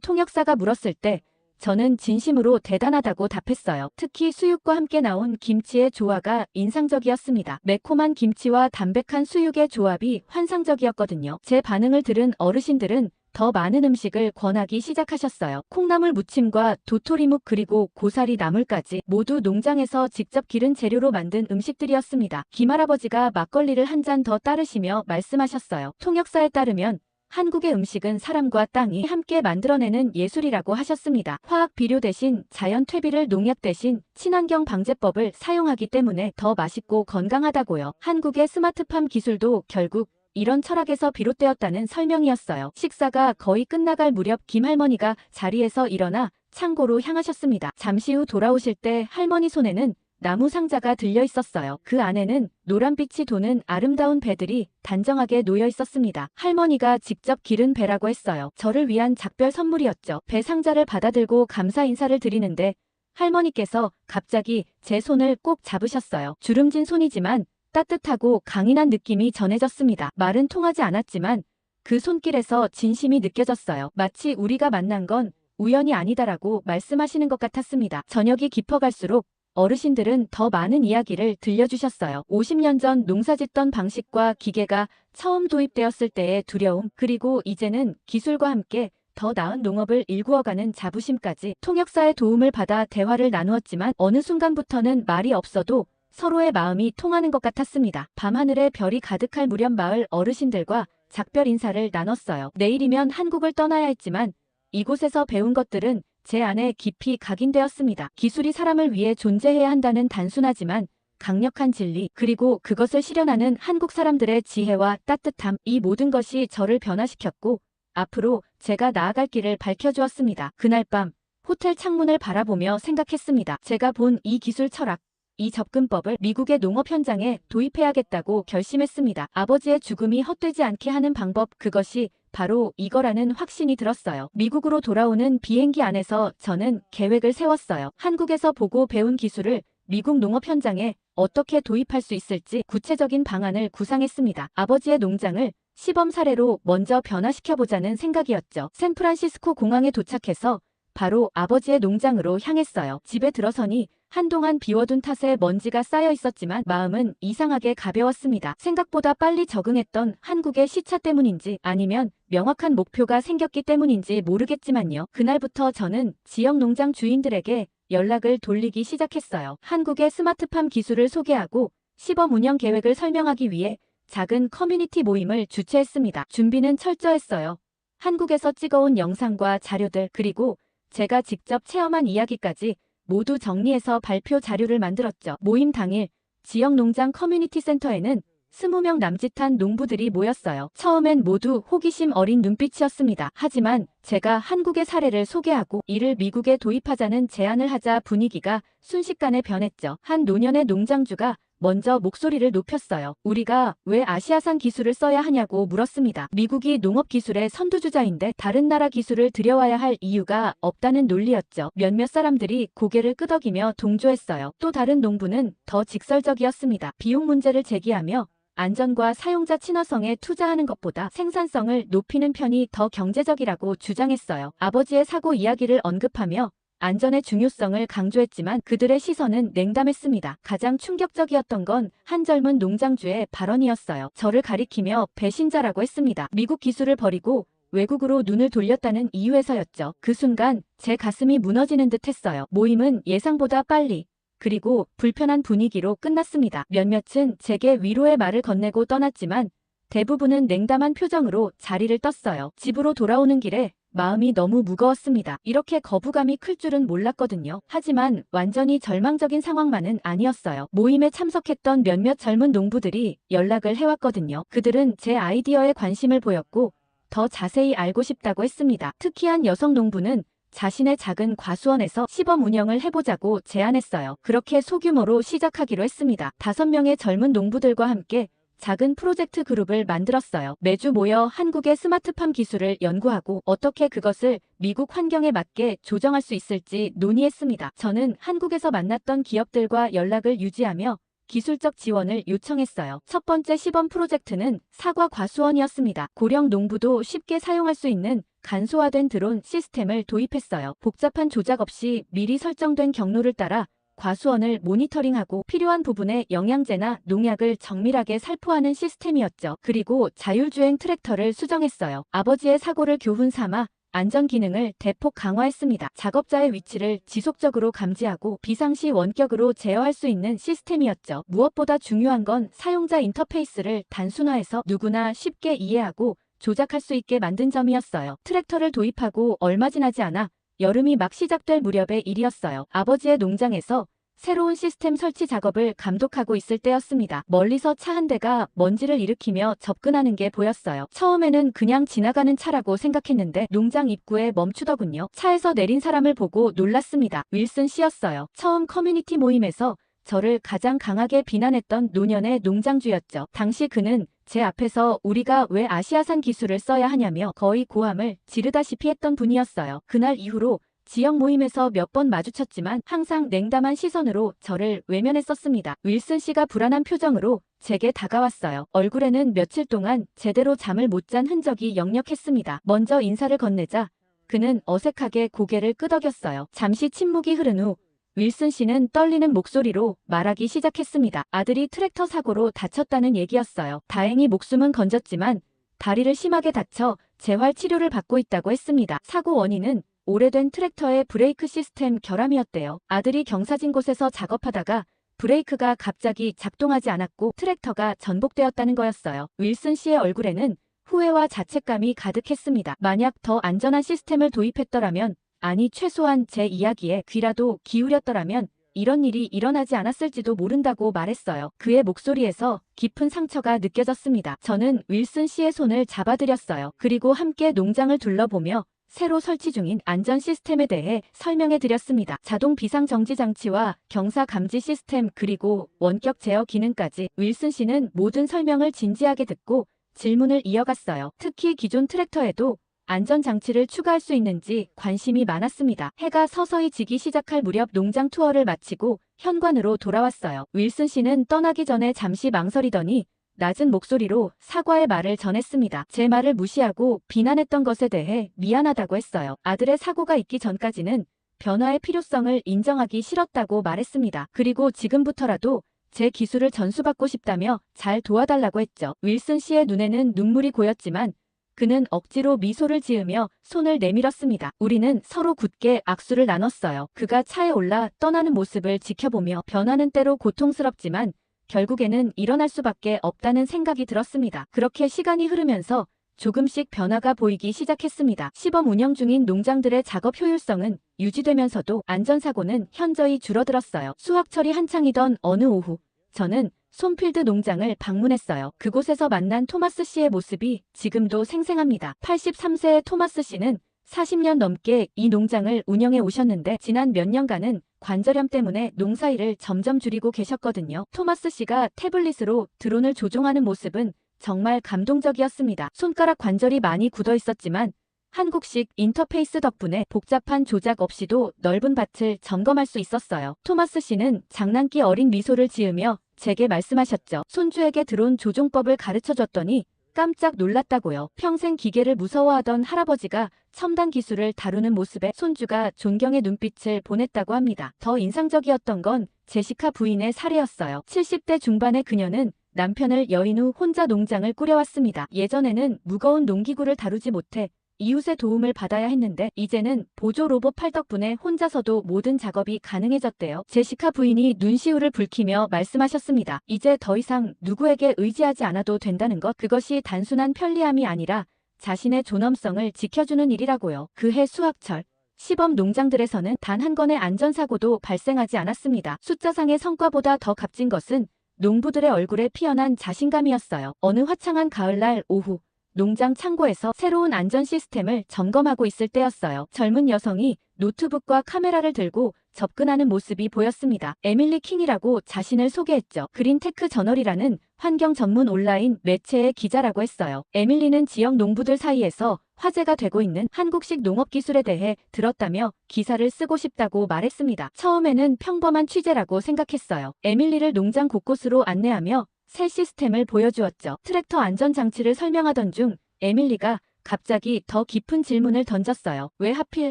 통역사가 물었을 때 저는 진심으로 대단하다고 답했어요. 특히 수육과 함께 나온 김치의 조화가 인상적이었습니다. 매콤한 김치와 담백한 수육의 조합이 환상적이었거든요. 제 반응을 들은 어르신들은 더 많은 음식을 권하기 시작하셨어요. 콩나물 무침과 도토리묵 그리고 고사리 나물까지 모두 농장에서 직접 기른 재료로 만든 음식들이었습니다. 김할아버지가 막걸리를 한 잔 더 따르시며 말씀하셨어요. 통역사에 따르면 한국의 음식은 사람과 땅이 함께 만들어내는 예술이라고 하셨습니다. 화학 비료 대신 자연 퇴비를 농약 대신 친환경 방제법을 사용하기 때문에 더 맛있고 건강하다고요. 한국의 스마트팜 기술도 결국 이런 철학에서 비롯되었다는 설명이었어요. 식사가 거의 끝나갈 무렵 김할머니가 자리에서 일어나 창고로 향하셨습니다. 잠시 후 돌아오실 때 할머니 손에는 나무 상자가 들려 있었어요. 그 안에는 노란빛이 도는 아름다운 배들이 단정하게 놓여 있었습니다. 할머니가 직접 기른 배라고 했어요. 저를 위한 작별 선물이었죠. 배 상자를 받아들고 감사 인사를 드리는데 할머니께서 갑자기 제 손을 꼭 잡으셨어요. 주름진 손이지만 따뜻하고 강인한 느낌이 전해졌습니다. 말은 통하지 않았지만 그 손길에서 진심이 느껴졌어요. 마치 우리가 만난 건 우연이 아니다라고 말씀하시는 것 같았습니다. 저녁이 깊어갈수록 어르신들은 더 많은 이야기를 들려주셨어요. 50년 전 농사짓던 방식과 기계가 처음 도입되었을 때의 두려움, 그리고 이제는 기술과 함께 더 나은 농업을 일구어가는 자부심까지. 통역사의 도움을 받아 대화를 나누었지만 어느 순간부터는 말이 없어도 서로의 마음이 통하는 것 같았습니다. 밤하늘에 별이 가득할 무렵 마을 어르신들과 작별 인사를 나눴어요. 내일이면 한국을 떠나야 했지만 이곳에서 배운 것들은 제 안에 깊이 각인되었습니다. 기술이 사람을 위해 존재해야 한다는 단순하지만 강력한 진리, 그리고 그것을 실현하는 한국 사람들의 지혜와 따뜻함, 이 모든 것이 저를 변화시켰고 앞으로 제가 나아갈 길을 밝혀주었습니다. 그날 밤 호텔 창문을 바라보며 생각했습니다. 제가 본 이 기술 철학, 이 접근법을 미국의 농업 현장에 도입해야겠다고 결심했습니다. 아버지의 죽음이 헛되지 않게 하는 방법, 그것이 바로 이거라는 확신이 들었어요. 미국으로 돌아오는 비행기 안에서 저는 계획을 세웠어요. 한국에서 보고 배운 기술을 미국 농업 현장에 어떻게 도입할 수 있을지 구체적인 방안을 구상했습니다. 아버지의 농장을 시범 사례로 먼저 변화시켜보자는 생각이었죠. 샌프란시스코 공항에 도착해서 바로 아버지의 농장으로 향했어요. 집에 들어서니 한동안 비워둔 탓에 먼지가 쌓여 있었지만 마음은 이상하게 가벼웠습니다. 생각보다 빨리 적응했던 한국의 시차 때문인지 아니면 명확한 목표가 생겼기 때문인지 모르겠지만요. 그날부터 저는 지역 농장 주인들에게 연락을 돌리기 시작했어요. 한국의 스마트팜 기술을 소개하고 시범 운영 계획을 설명하기 위해 작은 커뮤니티 모임을 주최했습니다. 준비는 철저했어요. 한국에서 찍어온 영상과 자료들, 그리고 제가 직접 체험한 이야기까지 모두 정리해서 발표 자료를 만들었죠. 모임 당일 지역 농장 커뮤니티 센터에는 20명 남짓한 농부들이 모였어요. 처음엔 모두 호기심 어린 눈빛이었습니다. 하지만 제가 한국의 사례를 소개하고 이를 미국에 도입하자는 제안을 하자 분위기가 순식간에 변했죠. 한 노년의 농장주가 먼저 목소리를 높였어요. 우리가 왜 아시아산 기술을 써야 하냐고 물었습니다. 미국이 농업 기술의 선두주자인데 다른 나라 기술을 들여와야 할 이유가 없다는 논리였죠. 몇몇 사람들이 고개를 끄덕이며 동조했어요. 또 다른 농부는 더 직설적이었습니다. 비용 문제를 제기하며 안전과 사용자 친화성에 투자하는 것보다 생산성을 높이는 편이 더 경제적이라고 주장했어요. 아버지의 사고 이야기를 언급하며 안전의 중요성을 강조했지만 그들의 시선은 냉담했습니다. 가장 충격적이었던 건 한 젊은 농장주의 발언이었어요. 저를 가리키며 배신자라고 했습니다. 미국 기술을 버리고 외국으로 눈을 돌렸다는 이유에서였죠. 그 순간 제 가슴이 무너지는 듯 했어요. 모임은 예상보다 빨리, 그리고 불편한 분위기로 끝났습니다. 몇몇은 제게 위로의 말을 건네고 떠났지만 대부분은 냉담한 표정으로 자리를 떴어요. 집으로 돌아오는 길에 마음이 너무 무거웠습니다. 이렇게 거부감이 클 줄은 몰랐거든요. 하지만 완전히 절망적인 상황만은 아니었어요. 모임에 참석했던 몇몇 젊은 농부들이 연락을 해왔거든요. 그들은 제 아이디어에 관심을 보였고 더 자세히 알고 싶다고 했습니다. 특히 한 여성 농부는 자신의 작은 과수원에서 시범 운영을 해보자고 제안했어요. 그렇게 소규모로 시작하기로 했습니다. 5명의 젊은 농부들과 함께 작은 프로젝트 그룹을 만들었어요. 매주 모여 한국의 스마트팜 기술을 연구하고 어떻게 그것을 미국 환경에 맞게 조정할 수 있을지 논의했습니다. 저는 한국에서 만났던 기업들과 연락을 유지하며 기술적 지원을 요청했어요. 첫 번째 시범 프로젝트는 사과 과수원이었습니다. 고령 농부도 쉽게 사용할 수 있는 간소화된 드론 시스템을 도입했어요. 복잡한 조작 없이 미리 설정된 경로를 따라 과수원을 모니터링하고 필요한 부분에 영양제나 농약을 정밀하게 살포하는 시스템이었죠. 그리고 자율주행 트랙터를 수정했어요. 아버지의 사고를 교훈 삼아 안전 기능을 대폭 강화했습니다. 작업자의 위치를 지속적으로 감지하고 비상시 원격으로 제어할 수 있는 시스템이었죠. 무엇보다 중요한 건 사용자 인터페이스를 단순화해서 누구나 쉽게 이해하고 조작할 수 있게 만든 점이었어요. 트랙터를 도입하고 얼마 지나지 않아 여름이 막 시작될 무렵의 일이었어요. 아버지의 농장에서 새로운 시스템 설치 작업을 감독하고 있을 때였습니다. 멀리서 차 한 대가 먼지를 일으키며 접근하는 게 보였어요. 처음에는 그냥 지나가는 차라고 생각했는데 농장 입구에 멈추더군요. 차에서 내린 사람을 보고 놀랐습니다. 윌슨 씨였어요. 처음 커뮤니티 모임에서 저를 가장 강하게 비난했던 노년의 농장주였죠. 당시 그는 제 앞에서 우리가 왜 아시아산 기술을 써야 하냐며 거의 고함을 지르다시피 했던 분이었어요. 그날 이후로 지역 모임에서 몇 번 마주쳤지만 항상 냉담한 시선으로 저를 외면했었습니다. 윌슨 씨가 불안한 표정으로 제게 다가왔어요. 얼굴에는 며칠 동안 제대로 잠을 못 잔 흔적이 역력했습니다. 먼저 인사를 건네자 그는 어색하게 고개를 끄덕였어요. 잠시 침묵이 흐른 후 윌슨 씨는 떨리는 목소리로 말하기 시작했습니다. 아들이 트랙터 사고로 다쳤다는 얘기였어요. 다행히 목숨은 건졌지만 다리를 심하게 다쳐 재활 치료를 받고 있다고 했습니다. 사고 원인은 오래된 트랙터의 브레이크 시스템 결함이었대요. 아들이 경사진 곳에서 작업하다가 브레이크가 갑자기 작동하지 않았고 트랙터가 전복되었다는 거였어요. 윌슨 씨의 얼굴에는 후회와 자책감이 가득했습니다. 만약 더 안전한 시스템을 도입했더라면, 아니 최소한 제 이야기에 귀라도 기울였더라면 이런 일이 일어나지 않았을지도 모른다고 말했어요. 그의 목소리에서 깊은 상처가 느껴졌습니다. 저는 윌슨 씨의 손을 잡아드렸어요. 그리고 함께 농장을 둘러보며 새로 설치 중인 안전 시스템에 대해 설명해 드렸습니다. 자동 비상 정지 장치와 경사 감지 시스템 그리고 원격 제어 기능까지. 윌슨 씨는 모든 설명을 진지하게 듣고 질문을 이어갔어요. 특히 기존 트랙터에도 안전장치를 추가할 수 있는지 관심이 많았습니다. 해가 서서히 지기 시작할 무렵 농장 투어를 마치고 현관으로 돌아왔어요. 윌슨 씨는 떠나기 전에 잠시 망설이더니 낮은 목소리로 사과의 말을 전했습니다. 제 말을 무시하고 비난했던 것에 대해 미안하다고 했어요. 아들의 사고가 있기 전까지는 변화의 필요성을 인정하기 싫었다고 말했습니다. 그리고 지금부터라도 제 기술을 전수받고 싶다며 잘 도와달라고 했죠. 윌슨 씨의 눈에는 눈물이 고였지만 그는 억지로 미소를 지으며 손을 내밀었습니다. 우리는 서로 굳게 악수를 나눴어요. 그가 차에 올라 떠나는 모습을 지켜보며 변화는 때로 고통스럽지만 결국에는 일어날 수밖에 없다는 생각이 들었습니다. 그렇게 시간이 흐르면서 조금씩 변화가 보이기 시작했습니다. 시범 운영 중인 농장들의 작업 효율성은 유지되면서도 안전사고는 현저히 줄어들었어요. 수확철이 한창이던 어느 오후, 저는 솜필드 농장을 방문했어요. 그곳에서 만난 토마스 씨의 모습이 지금도 생생합니다. 83세의 토마스 씨는 40년 넘게 이 농장을 운영해 오셨는데 지난 몇 년간은 관절염 때문에 농사일을 점점 줄이고 계셨거든요. 토마스 씨가 태블릿으로 드론을 조종하는 모습은 정말 감동적이었습니다. 손가락 관절이 많이 굳어 있었지만 한국식 인터페이스 덕분에 복잡한 조작 없이도 넓은 밭을 점검할 수 있었어요. 토마스 씨는 장난기 어린 미소를 지으며 제게 말씀하셨죠. 손주에게 드론 조종법을 가르쳐줬더니 깜짝 놀랐다고요. 평생 기계를 무서워하던 할아버지가 첨단 기술을 다루는 모습에 손주가 존경의 눈빛을 보냈다고 합니다. 더 인상적이었던 건 제시카 부인의 사례였어요. 70대 중반의 그녀는 남편을 여인 후 혼자 농장을 꾸려왔습니다. 예전에는 무거운 농기구를 다루지 못해 이웃의 도움을 받아야 했는데 이제는 보조 로봇 팔 덕분에 혼자서도 모든 작업이 가능해졌대요. 제시카 부인이 눈시울을 붉히며 말씀하셨습니다. 이제 더 이상 누구에게 의지하지 않아도 된다는 것, 그것이 단순한 편리함이 아니라 자신의 존엄성을 지켜주는 일이라고요. 그해 수확철, 시범 농장들에서는 단 한 건의 안전사고도 발생하지 않았습니다. 숫자상의 성과보다 더 값진 것은 농부들의 얼굴에 피어난 자신감이었어요. 어느 화창한 가을날 오후, 농장 창고에서 새로운 안전 시스템을 점검하고 있을 때였어요. 젊은 여성이 노트북과 카메라를 들고 접근하는 모습이 보였습니다. 에밀리 킹이라고 자신을 소개했죠. 그린테크 저널이라는 환경 전문 온라인 매체의 기자라고 했어요. 에밀리는 지역 농부들 사이에서 화제가 되고 있는 한국식 농업 기술에 대해 들었다며 기사를 쓰고 싶다고 말했습니다. 처음에는 평범한 취재라고 생각했어요. 에밀리를 농장 곳곳으로 안내하며 새 시스템을 보여주었죠. 트랙터 안전장치를 설명하던 중 에밀리가 갑자기 더 깊은 질문을 던졌어요. 왜 하필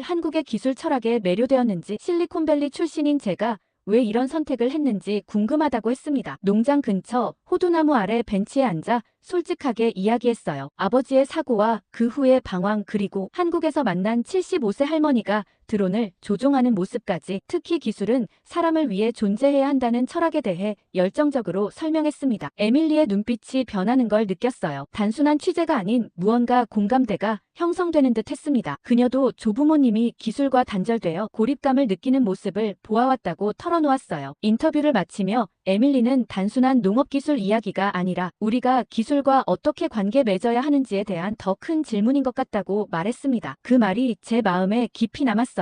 한국의 기술 철학에 매료되었는지, 실리콘밸리 출신인 제가 왜 이런 선택을 했는지 궁금하다고 했습니다. 농장 근처 호두나무 아래 벤치에 앉아 솔직하게 이야기했어요. 아버지의 사고와 그 후의 방황, 그리고 한국에서 만난 75세 할머니가 드론을 조종하는 모습까지, 특히 기술은 사람을 위해 존재해야 한다는 철학에 대해 열정적으로 설명했습니다. 에밀리의 눈빛이 변하는 걸 느꼈어요. 단순한 취재가 아닌 무언가 공감대가 형성되는 듯 했습니다. 그녀도 조부모님이 기술과 단절되어 고립감을 느끼는 모습을 보아왔다고 털어놓았어요. 인터뷰를 마치며 에밀리는 단순한 농업기술 이야기가 아니라 우리가 기술과 어떻게 관계 맺어야 하는지에 대한 더 큰 질문인 것 같다고 말했습니다. 그 말이 제 마음에 깊이 남았어요.